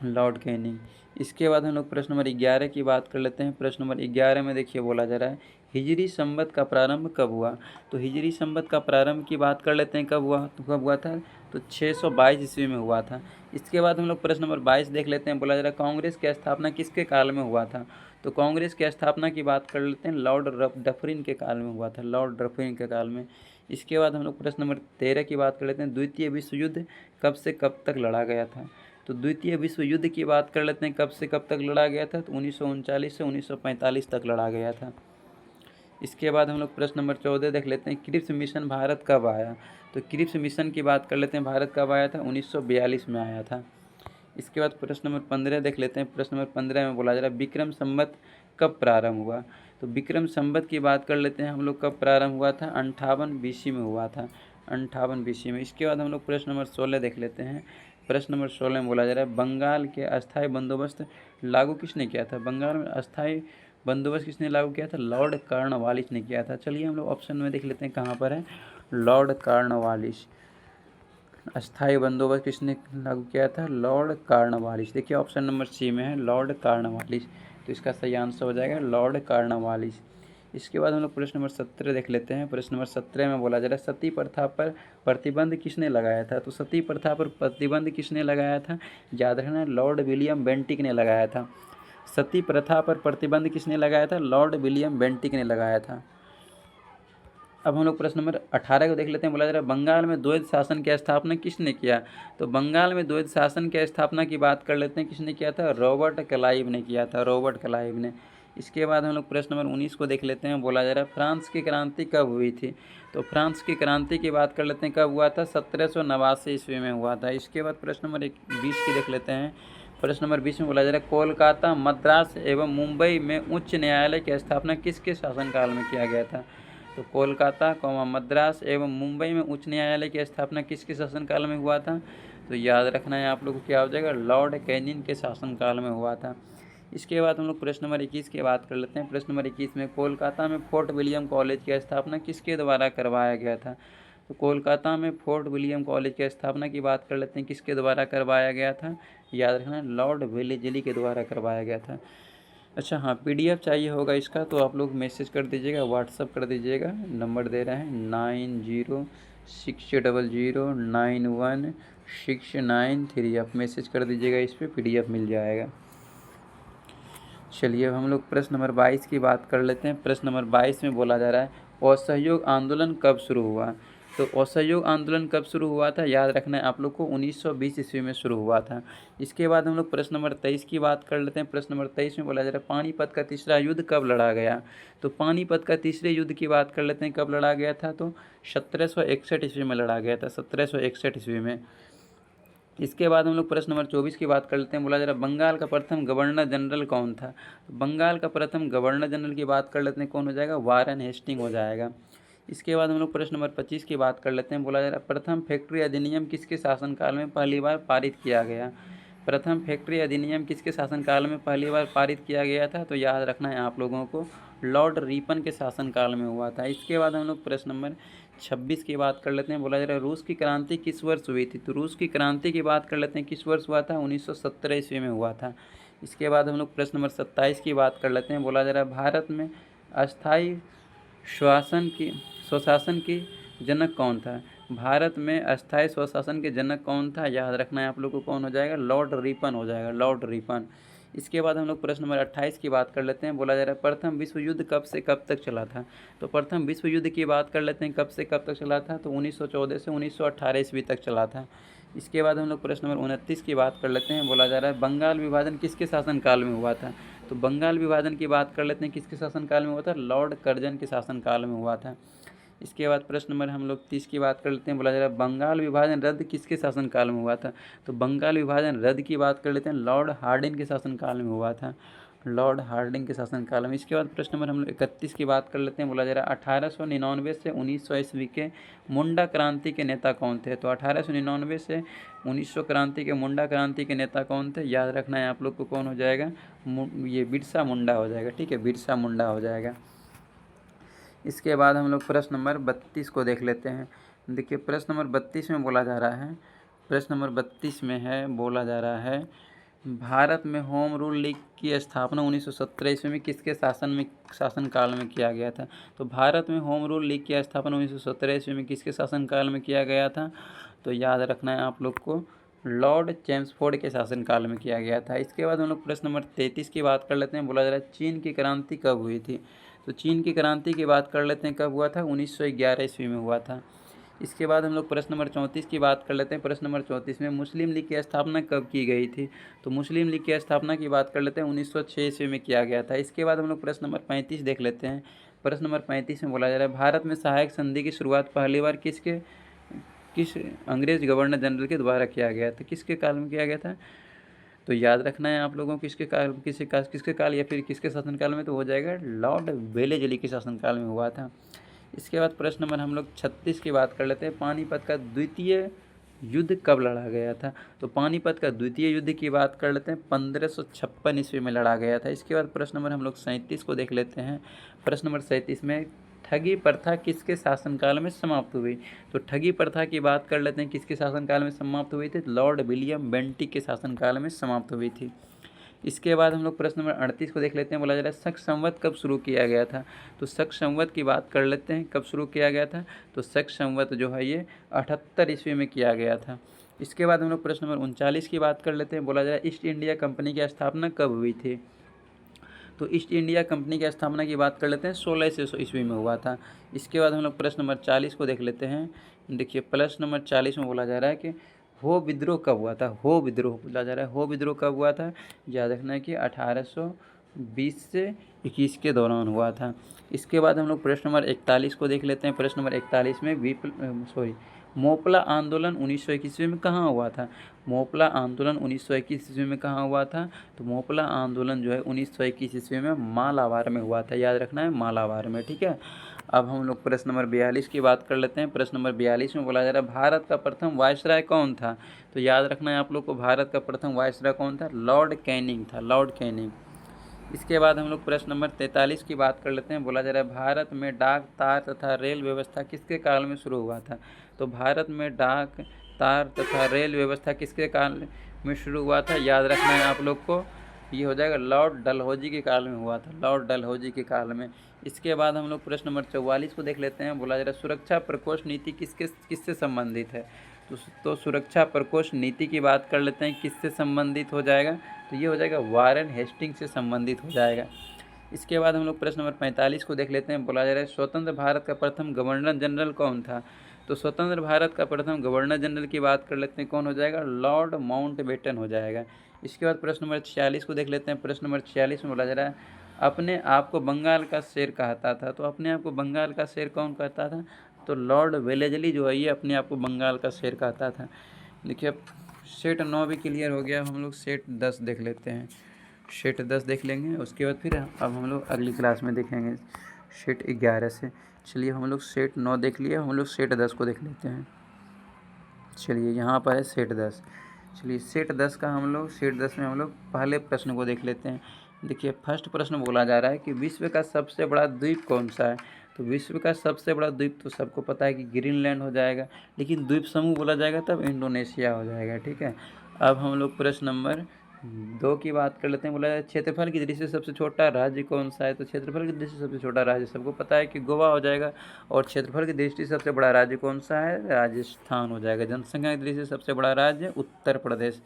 लॉर्ड कैनिंग। इसके बाद हम लोग प्रश्न नंबर 11 की बात कर लेते हैं। प्रश्न नंबर 11 में देखिए बोला जा रहा है हिजरी संवत का प्रारंभ कब हुआ। तो हिजरी संवत का प्रारंभ की बात कर लेते हैं, कब हुआ, तो कब हुआ था, तो 622 ईस्वी में हुआ था। इसके बाद हम लोग प्रश्न नंबर 22 देख लेते हैं। बोला जा रहा है कांग्रेस की स्थापना किसके काल में हुआ था। तो कांग्रेस की स्थापना की बात कर लेते हैं, लॉर्ड डफरिन के काल में हुआ था, लॉर्ड डफरिन के काल में। इसके बाद हम लोग प्रश्न नंबर 13 की बात कर लेते हैं। द्वितीय विश्व युद्ध कब से कब तक लड़ा गया था। तो द्वितीय विश्व युद्ध की बात कर लेते हैं, कब से कब तक लड़ा गया था, तो 1939 से 1945 तक लड़ा गया था। इसके बाद हम लोग प्रश्न नंबर 14 देख लेते हैं, क्रिप्स मिशन भारत कब आया। तो क्रिप्स मिशन की बात कर लेते हैं, भारत कब आया था, 1942 में आया था। इसके बाद प्रश्न नंबर 15 देख लेते हैं। प्रश्न नंबर 15 में बोला जा रहा है विक्रम संवत कब प्रारंभ हुआ। तो विक्रम संवत की बात कर लेते हैं हम लोग, कब प्रारंभ हुआ था, 58 BC में हुआ था, 58 BC में। इसके बाद हम लोग प्रश्न नंबर 16 देख लेते हैं। प्रश्न नंबर 16 में बोला जा रहा है बंगाल के अस्थायी बंदोबस्त लागू किसने किया था। बंगाल में अस्थायी बंदोबस्त किसने लागू किया था, लॉर्ड कॉर्नवालिस ने किया था। चलिए हम लोग ऑप्शन में देख लेते हैं कहाँ पर है, लॉर्ड कॉर्नवालिस। अस्थायी बंदोबस्त किसने लागू किया था, लॉर्ड कॉर्नवालिस। देखिए ऑप्शन नंबर C में है लॉर्ड कॉर्नवालिस, तो इसका सही आंसर हो जाएगा लॉर्ड कॉर्नवालिस। इसके बाद हम लोग प्रश्न नंबर 17 देख लेते हैं। प्रश्न नंबर 17 में बोला जा रहा है सती प्रथा पर प्रतिबंध किसने लगाया था। तो सती प्रथा पर प्रतिबंध किसने लगाया था, याद रखना, लॉर्ड विलियम बेंटिक ने लगाया था। सती प्रथा पर प्रतिबंध किसने लगाया था? लॉर्ड विलियम बेंटिक ने लगाया था। अब हम लोग प्रश्न नंबर 18 को देख लेते हैं। बोला जा रहा है बंगाल में द्वैध शासन की स्थापना किसने किया? तो बंगाल में द्वैध शासन की स्थापना की बात कर लेते हैं। किसने किया था? रॉबर्ट क्लाइव ने किया था, रॉबर्ट क्लाइव ने। इसके बाद हम लोग प्रश्न नंबर 19 को देख लेते हैं। बोला जा रहा है फ्रांस की क्रांति कब हुई थी? तो फ्रांस की क्रांति की बात कर लेते हैं, कब हुआ था? 1789 ईस्वी में हुआ था। इसके बाद प्रश्न नंबर 20 की देख लेते हैं। प्रश्न नंबर 20 में बोला जा रहा है कोलकाता, मद्रास एवं मुंबई में उच्च न्यायालय की स्थापना किसके शासनकाल में किया गया था? तो कोलकाता, मद्रास एवं मुंबई में उच्च न्यायालय की स्थापना किसके शासनकाल में हुआ था? तो याद रखना है आप लोग को, क्या हो जाएगा? लॉर्ड कैनिंग के शासनकाल में हुआ था। इसके बाद हम लोग प्रश्न नंबर 21 की बात कर लेते हैं। प्रश्न नंबर 21 में कोलकाता में फोर्ट विलियम कॉलेज की स्थापना किसके द्वारा करवाया गया था? तो कोलकाता में फोर्ट विलियम कॉलेज की स्थापना की बात कर लेते हैं, किसके द्वारा करवाया गया था? याद रखना, लॉर्ड वेलेजली के द्वारा करवाया गया था। अच्छा हाँ, पीडीएफ चाहिए होगा इसका तो आप लोग मैसेज कर दीजिएगा, व्हाट्सअप कर दीजिएगा। नंबर दे रहे हैं 906000916993। आप मैसेज कर दीजिएगा, इस पर पीडीएफ मिल जाएगा। चलिए अब हम लोग प्रश्न नंबर 22 की बात कर लेते हैं। प्रश्न नंबर 22 में बोला जा रहा है असहयोग आंदोलन कब शुरू हुआ? तो असहयोग आंदोलन कब शुरू हुआ था? याद रखना है आप लोग को, 1920 ईस्वी में शुरू हुआ था। इसके बाद हम लोग प्रश्न नंबर 23 की बात कर लेते हैं। प्रश्न नंबर 23 में बोला जा रहा है पानीपत का तीसरा युद्ध कब लड़ा गया? तो पानीपत का तीसरे युद्ध की बात कर लेते हैं, कब लड़ा गया था? तो 1761 ईस्वी में लड़ा गया था, 1761 ईस्वी में। इसके बाद हम लोग प्रश्न नंबर 24 की बात कर लेते हैं। बोला जा रहा है बंगाल का प्रथम गवर्नर जनरल कौन था? तो बंगाल का प्रथम गवर्नर जनरल की बात कर लेते हैं, कौन हो जाएगा? वारन हेस्टिंग हो जाएगा। इसके बाद हम लोग प्रश्न नंबर 25 की बात कर लेते हैं। बोला जा रहा है प्रथम फैक्ट्री अधिनियम किसके शासनकाल में पहली बार पारित किया गया? प्रथम फैक्ट्री अधिनियम किसके शासनकाल में पहली बार पारित किया गया था? तो याद रखना है आप लोगों को, लॉर्ड रिपन के शासनकाल में हुआ था। इसके बाद हम लोग प्रश्न नंबर 26 की बात कर लेते हैं। बोला जा रहा है रूस की क्रांति किस वर्ष हुई थी? तो रूस की क्रांति की बात कर लेते हैं, किस वर्ष हुआ था? 1917 ईस्वी में हुआ था। इसके बाद हम लोग प्रश्न नंबर 27 की बात कर लेते हैं। बोला जा रहा है भारत में अस्थायी स्वशासन की जनक कौन था? भारत में अस्थायी स्वशासन के जनक कौन था? याद रखना है आप लोग को, कौन हो जाएगा? लॉर्ड रिपन हो जाएगा, लॉर्ड रिपन। इसके बाद हम लोग प्रश्न नंबर 28 की बात कर लेते हैं। बोला जा रहा है प्रथम विश्व युद्ध कब से कब तक चला था? तो प्रथम विश्व युद्ध की बात कर लेते हैं, कब से कब तक चला था? तो 1914 से 1918 ईस्वी तक चला था। इसके बाद हम लोग प्रश्न नंबर 29 की बात कर लेते हैं। बोला जा रहा है बंगाल विभाजन किसके शासनकाल में हुआ था? तो बंगाल विभाजन की बात कर लेते हैं, किसके शासनकाल में हुआ था? लॉर्ड कर्जन के शासनकाल में हुआ था। इसके बाद प्रश्न नंबर हम लोग 30 की बात कर लेते हैं। बोला जा रहा है बंगाल विभाजन रद्द किसके शासनकाल में हुआ था? तो बंगाल विभाजन रद्द की बात कर लेते हैं, लॉर्ड हार्डिंग के शासनकाल में हुआ था, लॉर्ड हार्डिंग के शासनकाल में। इसके बाद प्रश्न नंबर हम लोग 31 की बात कर लेते हैं। बोला जा रहा है 1899 से 1900 ईस्वी के मुंडा क्रांति के नेता कौन थे? तो 1899 से 1900 क्रांति के मुंडा क्रांति के नेता कौन थे? याद रखना है आप लोग को, कौन हो जाएगा? ये बिरसा मुंडा हो जाएगा, ठीक है, बिरसा मुंडा हो जाएगा। इसके बाद हम लोग प्रश्न नंबर 32 को देख लेते हैं। देखिए प्रश्न नंबर 32 में बोला जा रहा है, प्रश्न नंबर 32 में है, बोला जा रहा है भारत में होम रूल लीग की स्थापना 1917 ईस्वी में किसके शासनकाल में किया गया था? तो भारत में होम रूल लीग की स्थापना 1917 ईस्वी में किसके शासनकाल में किया गया था? तो याद रखना है आप लोग को, लॉर्ड चेम्सफोर्ड के शासनकाल में किया गया था। इसके बाद हम लोग प्रश्न नंबर 33 की बात कर लेते हैं। बोला जा रहा है चीन की क्रांति कब हुई थी? तो चीन की क्रांति की बात कर लेते हैं, कब हुआ था? 1911 ईस्वी में हुआ था। इसके बाद हम लोग प्रश्न नंबर 34 की बात कर लेते हैं। प्रश्न नंबर 34 में मुस्लिम लीग की स्थापना कब की गई थी? तो मुस्लिम लीग की स्थापना की बात कर लेते हैं, 1906 ईस्वी में किया गया था। इसके बाद हम लोग प्रश्न नंबर 35 देख लेते हैं। प्रश्न नंबर 35 में बोला जा रहा है भारत में सहायक संधि की शुरुआत पहली बार किस अंग्रेज गवर्नर जनरल के द्वारा किया गया था? किसके काल में किया गया था? तो याद रखना है आप लोगों को, किसके काल या फिर किसके शासनकाल में? तो हो जाएगा लॉर्ड वेलेजली के शासनकाल में हुआ था। इसके बाद प्रश्न नंबर हम लोग 36 की बात कर लेते हैं। पानीपत का द्वितीय युद्ध कब लड़ा गया था? तो पानीपत का द्वितीय युद्ध की बात कर लेते हैं, 1556 ईस्वी में लड़ा गया था। इसके बाद प्रश्न नंबर हम लोग 37 को देख लेते हैं। प्रश्न नंबर 37 में ठगी प्रथा किसके शासनकाल में समाप्त हुई? तो ठगी प्रथा की बात कर लेते हैं, किसके शासनकाल में समाप्त हुई थी? लॉर्ड विलियम बेंटिक के शासनकाल में समाप्त हुई थी। इसके बाद हम लोग प्रश्न नंबर 38 को देख लेते हैं। बोला जा रहा है शक संवत कब शुरू किया गया था? तो शक संवत की बात कर लेते हैं, कब शुरू किया गया था? तो शक संवत जो है ये 78 ईस्वी में किया गया था। इसके बाद हम लोग प्रश्न नंबर 39 की बात कर लेते हैं। बोला जा रहा है ईस्ट इंडिया कंपनी की स्थापना कब हुई थी? तो ईस्ट इंडिया कंपनी की स्थापना की बात कर लेते हैं 1600 ईस्वी में हुआ था। इसके बाद हम लोग प्रश्न नंबर 40 को देख लेते हैं। देखिए प्रश्न नंबर 40 में बोला जा रहा है कि हो विद्रोह कब हुआ था। हो विद्रोह बोला जा रहा है, हो विद्रोह कब हुआ था, याद रखना है कि 1820 से 21 के दौरान हुआ था। इसके बाद हम लोग प्रश्न नंबर 41 को देख लेते हैं। प्रश्न नंबर 41 में मोपला आंदोलन 1921 ईस्वी में कहाँ हुआ था। मोपला आंदोलन 1921 ईस्वी में कहाँ हुआ था, तो मोपला आंदोलन जो है 1921 ईस्वी में मालाबार में हुआ था, याद रखना है मालाबार में, ठीक है। अब हम लोग प्रश्न नंबर 42 की बात कर लेते हैं। प्रश्न नंबर 42 में बोला जा रहा है भारत का प्रथम वायसराय कौन था, तो याद रखना है आप लोग को भारत का प्रथम वायसराय कौन था, लॉर्ड कैनिंग था, लॉर्ड कैनिंग। इसके बाद हम लोग प्रश्न नंबर 43 की बात कर लेते हैं। बोला जा रहा है भारत में डाक तार तथा रेल व्यवस्था किसके काल में शुरू हुआ था, तो भारत में डाक तार तथा रेल व्यवस्था किसके काल में शुरू हुआ था, याद रखना है आप लोग को, ये हो जाएगा लॉर्ड डलहौजी के काल में हुआ था, लॉर्ड डलहौजी के काल में। इसके बाद हम लोग प्रश्न नंबर 44 को देख लेते हैं। बोला जा रहा है सुरक्षा प्रकोष्ठ नीति किससे संबंधित है, तो सुरक्षा प्रकोष्ठ नीति की बात कर लेते हैं, किससे संबंधित हो जाएगा, तो ये हो जाएगा वारेन हेस्टिंग से संबंधित हो जाएगा। इसके बाद हम लोग प्रश्न नंबर 45 को देख लेते हैं। बोला जा रहा है स्वतंत्र भारत का प्रथम गवर्नर जनरल कौन था, तो स्वतंत्र भारत का प्रथम गवर्नर जनरल की बात कर लेते हैं, कौन हो जाएगा, लॉर्ड माउंटबेटन हो जाएगा। इसके बाद प्रश्न नंबर 46 को देख लेते हैं। प्रश्न नंबर 46 में बोला जा रहा है अपने आप को बंगाल का शेर कहता था, तो अपने आप को बंगाल का शेर कौन कहता था, तो लॉर्ड वेलेजली जो है ये अपने आप को बंगाल का शेर कहता था। देखिए अब सेट 9 भी क्लियर हो गया, हम लोग सेट 10 देख लेते हैं। सेट 10 देख लेंगे, उसके बाद फिर अब हम लोग अगली क्लास में देखेंगे सेट 11 से। चलिए हम लोग सेट 9 देख लिए, हम लोग सेट 10 को देख लेते हैं। चलिए यहाँ पर है सेट 10। चलिए सेट 10 का हम लोग सेट 10 में हम लोग पहले प्रश्न को देख लेते हैं। देखिए फर्स्ट प्रश्न बोला जा रहा है कि विश्व का सबसे बड़ा द्वीप कौन सा है, तो विश्व का सबसे बड़ा द्वीप तो सबको पता है कि ग्रीनलैंड हो जाएगा, लेकिन द्वीप समूह बोला जाएगा तब इंडोनेशिया हो जाएगा, ठीक है। अब हम लोग प्रश्न नंबर 2 की बात कर लेते हैं। बोला जाए क्षेत्रफल की दृष्टि से सबसे छोटा राज्य कौन सा है, तो क्षेत्रफल की दृष्टि से सबसे छोटा राज्य सबको पता है कि गोवा हो जाएगा, और क्षेत्रफल की दृष्टि से सबसे बड़ा राज्य कौन सा है, राजस्थान हो जाएगा। जनसंख्या की दृष्टि से सबसे बड़ा राज्य उत्तर प्रदेश,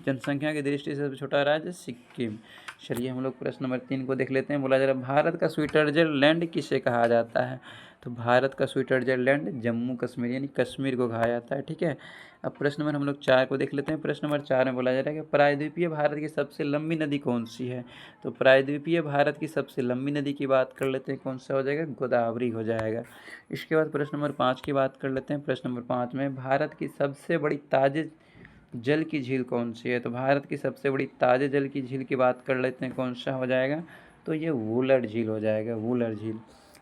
जनसंख्या की दृष्टि से सबसे छोटा राज्य सिक्किम। चलिए हम लोग प्रश्न नंबर 3 को देख लेते हैं। बोला जा रहा है भारत का स्विट्जरलैंड किसे कहा जाता है, तो भारत का स्विट्जरलैंड जम्मू कश्मीर यानी कश्मीर को कहा जाता है, ठीक है। अब प्रश्न नंबर हम लोग 4 को देख लेते हैं। प्रश्न नंबर 4 में बोला जा रहा है कि प्रायद्वीपीय भारत की सबसे लंबी नदी कौन सी है, तो प्रायद्वीपीय भारत की सबसे लंबी नदी की बात कर लेते हैं, कौन सा हो जाएगा, गोदावरी हो जाएगा। इसके बाद प्रश्न नंबर 5 की बात कर लेते हैं। प्रश्न नंबर 5 में भारत की सबसे बड़ी ताजे जल की झील कौन सी है, तो भारत की सबसे बड़ी ताजे जल की झील की बात कर लेते हैं, कौन सा हो जाएगा, तो ये वुलर झील हो जाएगा, वुलर झील।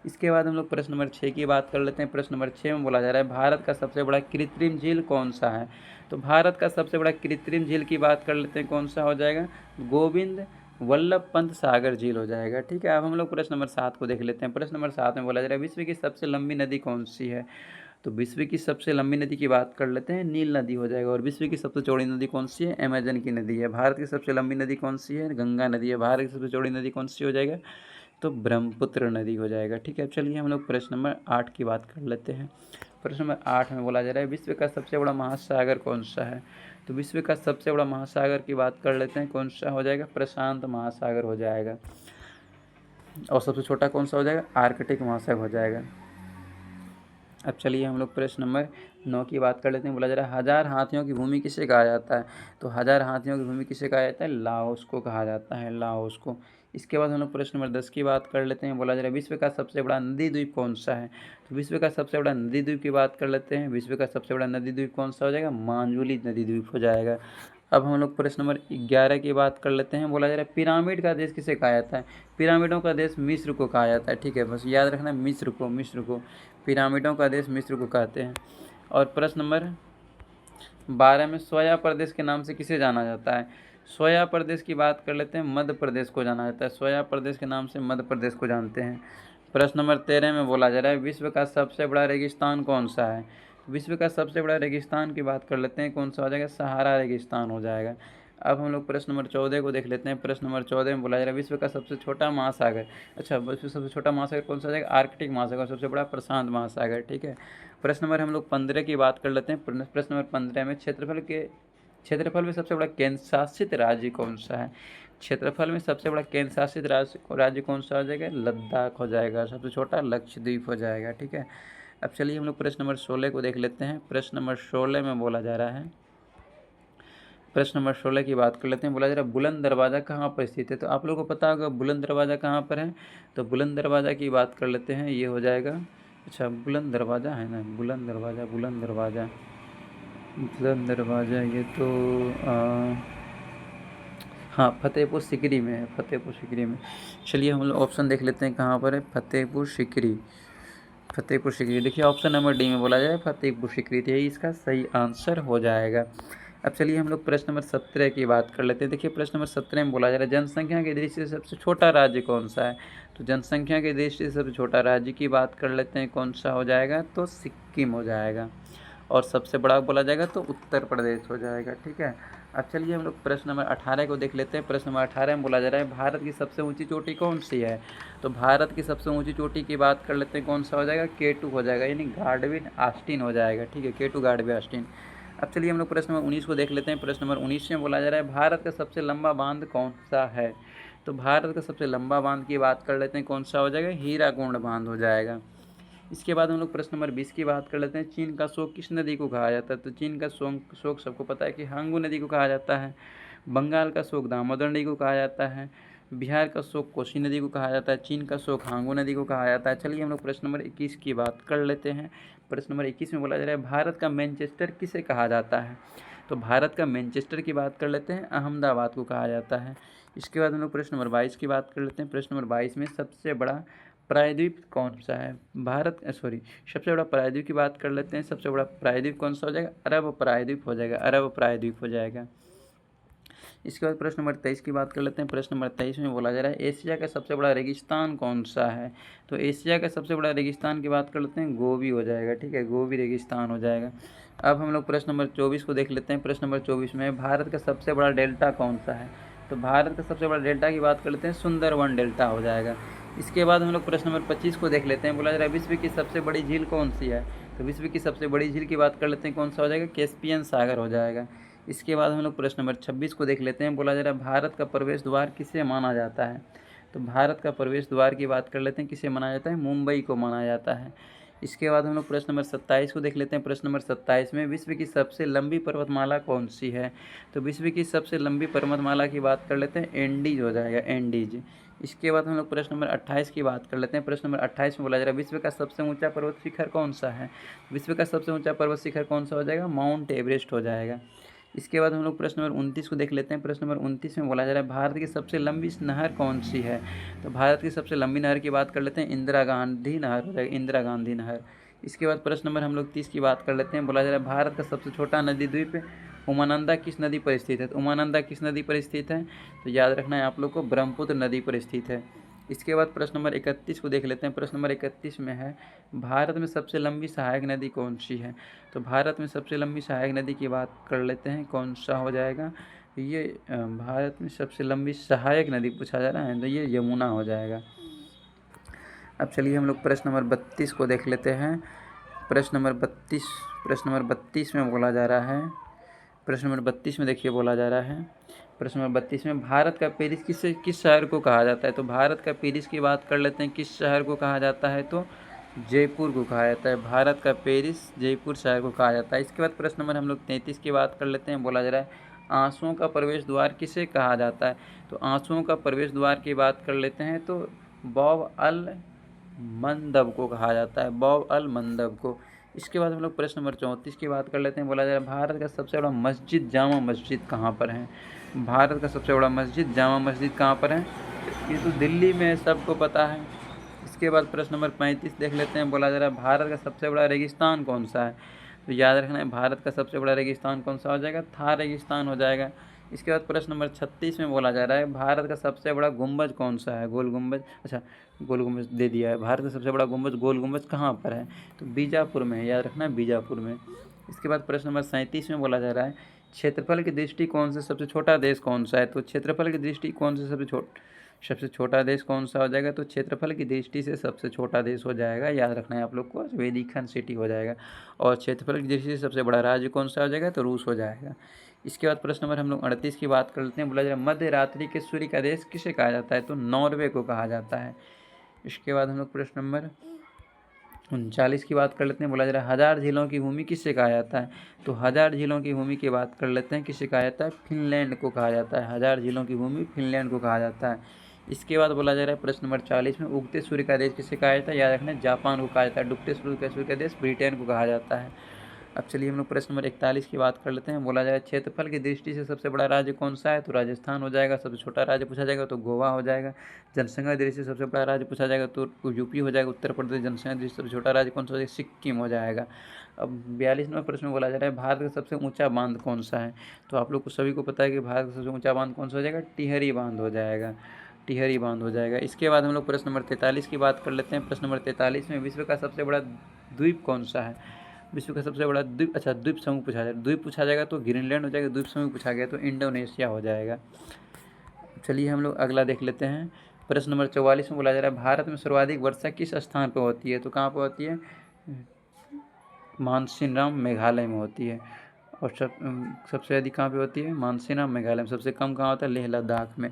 इसके बाद हम लोग प्रश्न नंबर 6 की बात कर लेते हैं। प्रश्न नंबर 6 में बोला जा रहा है भारत का सबसे बड़ा कृत्रिम झील कौन सा है, तो भारत का सबसे बड़ा कृत्रिम झील की बात कर लेते हैं, कौन सा हो जाएगा, गोविंद वल्लभ पंत सागर झील हो जाएगा, ठीक है। अब हम लोग प्रश्न नंबर 7 को देख लेते हैं। प्रश्न नंबर 7 में बोला जा रहा है विश्व की सबसे लंबी नदी कौन सी है, तो विश्व की सबसे लंबी नदी की बात कर लेते हैं, नील नदी हो जाएगा। और विश्व की सबसे चौड़ी नदी कौन सी है, अमेजन की नदी है। भारत की सबसे लंबी नदी कौन सी है, गंगा नदी है। भारत की सबसे चौड़ी नदी कौन सी हो जाएगा, तो ब्रह्मपुत्र नदी हो जाएगा, ठीक है। चलिए हम लोग प्रश्न नंबर 8 की बात कर लेते हैं। प्रश्न नंबर 8 में बोला जा रहा है विश्व का सबसे बड़ा महासागर कौन सा है, तो विश्व का सबसे बड़ा महासागर की बात कर लेते हैं, कौन सा हो जाएगा, प्रशांत महासागर हो जाएगा। और सबसे छोटा कौन सा हो जाएगा, आर्कटिक महासागर हो जाएगा। अब चलिए हम लोग प्रश्न नंबर 9 की बात कर लेते हैं। बोला जा रहा है 1000 हाथियों की भूमि किसे कहा जाता है, तो 1000 हाथियों की भूमि किसे कहा जाता है, लाओस को कहा जाता है, लाओस को। इसके बाद हम लोग प्रश्न नंबर 10 की बात कर लेते हैं। बोला जा रहा है विश्व का सबसे बड़ा नदी द्वीप कौन सा है, तो विश्व का सबसे बड़ा नदी द्वीप की बात कर लेते हैं। विश्व का सबसे बड़ा नदी द्वीप कौन सा हो जाएगा, मांजुली नदी द्वीप हो जाएगा। अब हम लोग प्रश्न नंबर 11 की बात कर लेते हैं। बोला जा रहा है पिरामिड का देश किसे कहा जाता है, पिरामिडों का देश मिस्र को कहा जाता है, ठीक है। बस याद रखना मिस्र को पिरामिडों का देश मिस्र को कहते हैं। और प्रश्न नंबर 12 में सोया प्रदेश के नाम से किसे जाना जाता है, सोया प्रदेश की बात कर लेते हैं, मध्य प्रदेश को जाना जाता है, सोया प्रदेश के नाम से मध्य प्रदेश को जानते हैं। प्रश्न नंबर 13 में बोला जा रहा है विश्व का सबसे बड़ा रेगिस्तान कौन सा है, विश्व का सबसे बड़ा रेगिस्तान की बात कर लेते हैं, कौन सा हो जाएगा, सहारा रेगिस्तान हो जाएगा। अब हम लोग प्रश्न नंबर 14 को देख लेते हैं। प्रश्न नंबर 14 में बोला जा रहा है विश्व का सबसे छोटा महासागर, अच्छा विश्व सबसे छोटा महासागर कौन सा हो जाएगा, आर्कटिक महासागर। सबसे बड़ा प्रशांत महासागर, ठीक है। प्रश्न नंबर हम लोग 15 की बात कर लेते हैं। प्रश्न नंबर 15 में क्षेत्रफल में सबसे बड़ा केंद्र शासित राज्य कौन सा है? क्षेत्रफल में सबसे बड़ा केंद्र शासित राज्य कौन सा हो जाएगा? लद्दाख हो जाएगा। सबसे छोटा लक्षद्वीप हो जाएगा। ठीक है, अब चलिए हम लोग प्रश्न नंबर 16 को देख लेते हैं। प्रश्न नंबर 16 में बोला जा रहा है, प्रश्न नंबर 16 की बात कर लेते हैं। बोला जा रहा है बुलंद दरवाज़ा कहाँ पर स्थित है? तो आप लोगों को पता होगा बुलंद दरवाज़ा कहाँ पर है। तो बुलंद दरवाज़ा की बात कर लेते हैं, ये हो जाएगा, अच्छा बुलंद दरवाज़ा है ना, बुलंद दरवाज़ा, बुलंद दरवाज़ा, बुलंद दरवाज़ा, ये तो हाँ फतेहपुर सिकरी में है, फतेहपुर सिकरी में। चलिए हम लोग ऑप्शन देख लेते हैं कहाँ पर है। फतेहपुर सिकरी, फतेहपुर सिकरी। देखिए ऑप्शन नंबर डी में बोला जाए फतेहपुर सिकरी, तो यही इसका सही आंसर हो जाएगा। अब चलिए हम लोग प्रश्न नंबर 17 की बात कर लेते हैं। देखिए प्रश्न नंबर 17 में बोला जा रहा है जनसंख्या की दृष्टि से सबसे छोटा राज्य कौन सा है? तो जनसंख्या की दृष्टि से सबसे छोटा राज्य की बात कर लेते हैं, कौन सा हो जाएगा? तो सिक्किम हो जाएगा। और सबसे बड़ा बोला जाएगा तो उत्तर प्रदेश हो जाएगा। ठीक है, अब चलिए हम लोग प्रश्न नंबर 18 को देख लेते हैं। प्रश्न नंबर 18 में बोला जा रहा है भारत की सबसे ऊंची चोटी कौन सी है? तो भारत की सबसे ऊंची चोटी की बात कर लेते हैं, कौन सा हो जाएगा? K2 हो जाएगा, यानी गार्डविन आस्टीन हो जाएगा। ठीक है, K2 गार्डविन आस्टीन। अब चलिए हम लोग प्रश्न नंबर 19 को देख लेते हैं। प्रश्न नंबर 19 में बोला जा रहा है भारत का सबसे लंबा बांध कौन सा है? तो भारत का सबसे लंबा बांध की बात कर लेते हैं, कौन सा हो जाएगा? हीराकुंड बांध हो जाएगा। इसके बाद हम लोग प्रश्न नंबर 20 की बात कर लेते हैं। चीन का शोक किस नदी को कहा जाता है? तो चीन का शोक सबको पता है कि हांगू नदी को कहा जाता है। बंगाल का शोक दामोदर नदी को कहा जाता है। बिहार का शोक कोसी नदी को कहा जाता है। चीन का शोक हांगू नदी को कहा जाता है। चलिए हम लोग प्रश्न नंबर 21 की बात कर लेते हैं। प्रश्न नंबर 21 में बोला जा रहा है भारत का मैनचेस्टर किसे कहा जाता है? तो भारत का मैनचेस्टर की बात कर लेते हैं, अहमदाबाद को कहा जाता है। इसके बाद हम लोग प्रश्न नंबर 22 की बात कर लेते हैं। प्रश्न नंबर 22 में सबसे बड़ा प्रायद्वीप कौन सा है? सबसे बड़ा प्रायद्वीप की बात कर लेते हैं। सबसे बड़ा प्रायद्वीप कौन सा हो जाएगा? अरब प्रायद्वीप हो जाएगा, अरब प्रायद्वीप हो जाएगा। इसके बाद प्रश्न नंबर 23 की बात कर लेते हैं। प्रश्न नंबर 23 में बोला जा रहा है एशिया का सबसे बड़ा रेगिस्तान कौन सा है? तो एशिया का सबसे बड़ा रेगिस्तान की बात कर लेते हैं, गोबी हो जाएगा। ठीक है, गोबी रेगिस्तान हो जाएगा। अब हम लोग प्रश्न नंबर 24 को देख लेते हैं। प्रश्न नंबर 24 में भारत का सबसे बड़ा डेल्टा कौन सा है? तो भारत का सबसे बड़ा डेल्टा की बात कर लेते हैं, सुंदरवन डेल्टा हो जाएगा। इसके बाद हम लोग प्रश्न नंबर 25 को देख लेते हैं। बोला जा रहा है विश्व की सबसे बड़ी झील कौन सी है? तो विश्व की सबसे बड़ी झील की बात कर लेते हैं, कौन सा हो जाएगा? कैस्पियन सागर हो जाएगा। इसके बाद हम लोग प्रश्न नंबर 26 को देख लेते हैं। बोला जा रहा है भारत का प्रवेश द्वार किसे माना जाता है? तो भारत का प्रवेश द्वार की बात कर लेते हैं, किसे माना जाता है? मुंबई को माना जाता है। इसके बाद हम लोग प्रश्न नंबर 27 को देख लेते हैं। प्रश्न नंबर 27 में विश्व की सबसे लंबी पर्वतमाला कौन सी है? तो विश्व की सबसे लंबी पर्वतमाला की बात कर लेते हैं, एंडीज हो जाएगा, एंडीज। इसके बाद हम लोग प्रश्न नंबर 28 की बात कर लेते हैं। प्रश्न नंबर 28 में बोला जा रहा है विश्व का सबसे ऊंचा पर्वत शिखर कौन सा है? विश्व का सबसे ऊंचा पर्वत शिखर कौन सा हो जाएगा? माउंट एवरेस्ट हो जाएगा। इसके बाद हम लोग प्रश्न नंबर 29 को देख लेते हैं। प्रश्न नंबर 29 में बोला जा रहा है भारत की सबसे लंबी नहर कौन सी है? तो भारत की सबसे लंबी नहर की बात कर लेते हैं, इंदिरा गांधी नहर हो जाएगी, इंदिरा गांधी नहर। इसके बाद प्रश्न नंबर हम लोग 30 की बात कर लेते हैं। बोला जा रहा है भारत का सबसे छोटा नदी द्वीप उमानंदा किस नदी पर स्थित है? तो उमानंदा किस नदी पर स्थित है? तो याद रखना है आप लोग को, ब्रह्मपुत्र नदी पर स्थित है। इसके बाद प्रश्न नंबर 31 को देख लेते हैं। प्रश्न नंबर 31 में है भारत में सबसे लंबी सहायक नदी कौन सी है? तो भारत में सबसे लंबी सहायक नदी की बात कर लेते हैं, कौन सा हो जाएगा? ये भारत में सबसे लंबी सहायक नदी पूछा जा रहा है, तो ये यमुना हो जाएगा। अब चलिए हम लोग प्रश्न नंबर 32 को देख लेते हैं। प्रश्न नंबर 32 में बोला जा रहा है, प्रश्न नंबर 32 में देखिए बोला जा रहा है, प्रश्न नंबर 32 में भारत का पेरिस किस शहर को कहा जाता है? तो भारत का पेरिस की बात कर लेते हैं, किस शहर को कहा जाता है? तो जयपुर को कहा जाता है। भारत का पेरिस जयपुर शहर को कहा जाता है। इसके बाद प्रश्न नंबर हम लोग 33 की बात कर लेते हैं। बोला जा रहा है आंसुओं का प्रवेश द्वार किसे कहा जाता है? तो आंसुओं का प्रवेश द्वार की बात कर लेते हैं, तो बॉब अल मंदब को कहा जाता है, बॉब अल मंदब को। इसके बाद हम लोग प्रश्न नंबर 34 की बात कर लेते हैं। बोला जा रहा है भारत का सबसे बड़ा मस्जिद जामा मस्जिद कहाँ पर है? भारत का सबसे बड़ा मस्जिद जामा मस्जिद कहाँ पर है? ये तो दिल्ली में है, सबको पता है। इसके बाद प्रश्न नंबर 35 देख लेते हैं। बोला जा रहा है भारत का सबसे बड़ा रेगिस्तान कौन सा है? तो याद रखना है भारत का सबसे बड़ा रेगिस्तान कौन सा हो जाएगा? थार रेगिस्तान हो जाएगा। इसके बाद प्रश्न नंबर 36 में बोला जा रहा है भारत का सबसे बड़ा गुंबज कौन सा है? गोल गुंबज, अच्छा गोल गुंबज दे दिया है। भारत का सबसे बड़ा गुंबज, गोल गुंबज कहाँ पर है? तो बीजापुर में है, याद रखना है बीजापुर में। इसके बाद प्रश्न नंबर 37 में बोला जा रहा है क्षेत्रफल की दृष्टिकोण से सबसे छोटा देश कौन सा है? तो क्षेत्रफल की दृष्टिकोण से सबसे छोटा देश कौन सा हो जाएगा? तो क्षेत्रफल की दृष्टि से सबसे छोटा देश हो जाएगा, याद रखना है आप लोग को, वेदिकन सिटी हो जाएगा। और क्षेत्रफल की दृष्टि से सबसे बड़ा राज्य कौन सा हो जाएगा? तो रूस हो जाएगा। इसके बाद प्रश्न नंबर हम लोग 38 की बात कर लेते हैं। बोला जा रहा है मध्य रात्रि के सूर्य का देश किसे कहा जाता है? तो नॉर्वे को कहा जाता है। इसके बाद हम लोग प्रश्न नंबर 39 की बात कर लेते हैं। बोला जा रहा है हजार झीलों की भूमि किससे कहा जाता है? तो हजार झीलों की भूमि की बात कर लेते हैं, किससे कहा जाता है? फिनलैंड को कहा जाता है। हजार झीलों की भूमि फिनलैंड को कहा जाता है। इसके बाद बोला जा रहा है प्रश्न नंबर 40 में उगते सूर्य का देश किसे कहा जाता है? याद रखना जापान को कहा जाता है। डूबते सूर्य का देश ब्रिटेन को कहा जाता है। अब चलिए हम लोग प्रश्न नंबर 41 की बात कर लेते हैं। बोला जाए क्षेत्रफल की दृष्टि से सबसे बड़ा राज्य कौन सा है? तो राजस्थान हो जाएगा। सबसे छोटा राज्य पूछा जाएगा तो गोवा हो जाएगा। जनसंख्या की दृष्टि से सबसे बड़ा राज्य पूछा जाएगा तो यूपी हो जाएगा, उत्तर प्रदेश। जनसंख्या की दृष्टि से सबसे छोटा राज्य कौन सा हो जाएगा? सिक्किम हो जाएगा। अब 42 नंबर प्रश्न में बोला जा रहा है भारत का सबसे ऊंचा बांध कौन सा है? तो आप लोग को सभी को पता है कि भारत का सबसे ऊंचा बांध कौन सा हो जाएगा? टिहरी बांध हो जाएगा। टिहरी बांध हो जाएगा। इसके बाद हम लोग प्रश्न नंबर 43 की बात कर लेते हैं। प्रश्न नंबर 43 में विश्व का सबसे बड़ा द्वीप कौन सा है? विश्व का सबसे बड़ा द्वीप, अच्छा द्वीप समूह पूछा जाएगा। द्वीप पूछा जाएगा तो ग्रीनलैंड हो जाएगा। द्वीप समूह पूछा गया तो इंडोनेशिया हो जाएगा। चलिए हम लोग अगला देख लेते हैं। प्रश्न नंबर 44 में बोला जा रहा है भारत में सर्वाधिक वर्षा किस स्थान पर होती है? तो कहाँ पर होती है? मानसीनराम मेघालय में होती है। और सबसे अधिक कहाँ पे होती है? मानसीनराम मेघालय में। सबसे कम कहाँ होता है? लेह लद्दाख में।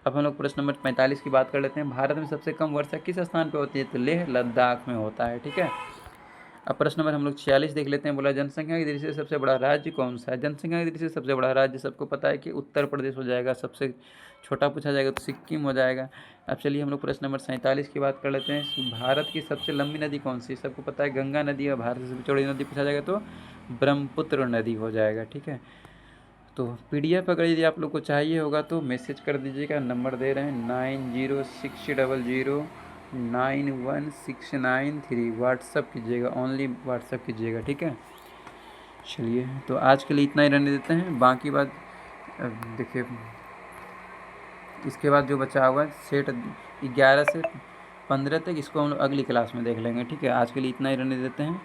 अब हम लोग प्रश्न नंबर 45 की बात कर लेते हैं। भारत में सबसे कम वर्षा किस स्थान पर होती है? तो लेह लद्दाख में होता है। ठीक है। अब प्रश्न नंबर हम लोग 46 देख लेते हैं। बोला जनसंख्या की दृष्टि से सबसे बड़ा राज्य कौन सा है? जनसंख्या की दृष्टि से सबसे बड़ा राज्य सबको पता है कि उत्तर प्रदेश हो जाएगा। सबसे छोटा पूछा जाएगा तो सिक्किम हो जाएगा। अब चलिए हम लोग प्रश्न नंबर 47 की बात कर लेते हैं। भारत की सबसे लंबी नदी कौन सी? सबको पता है गंगा नदी है। भारत की सबसे चौड़ी नदी पूछा जाएगा तो ब्रह्मपुत्र नदी हो जाएगा। ठीक है। तो PDF अगर यदि आप लोग को चाहिए होगा तो मैसेज कर दीजिएगा। नंबर दे रहे हैं 9060009169 व्हाट्सअप कीजिएगा। ओनली व्हाट्सअप कीजिएगा। ठीक है। चलिए तो आज के लिए इतना ही रहने देते हैं। बाकी बात देखिए इसके बाद जो बचा हुआ है सेट 11 से 15 तक, इसको हम लोग अगली क्लास में देख लेंगे। ठीक है। आज के लिए इतना ही रहने देते हैं।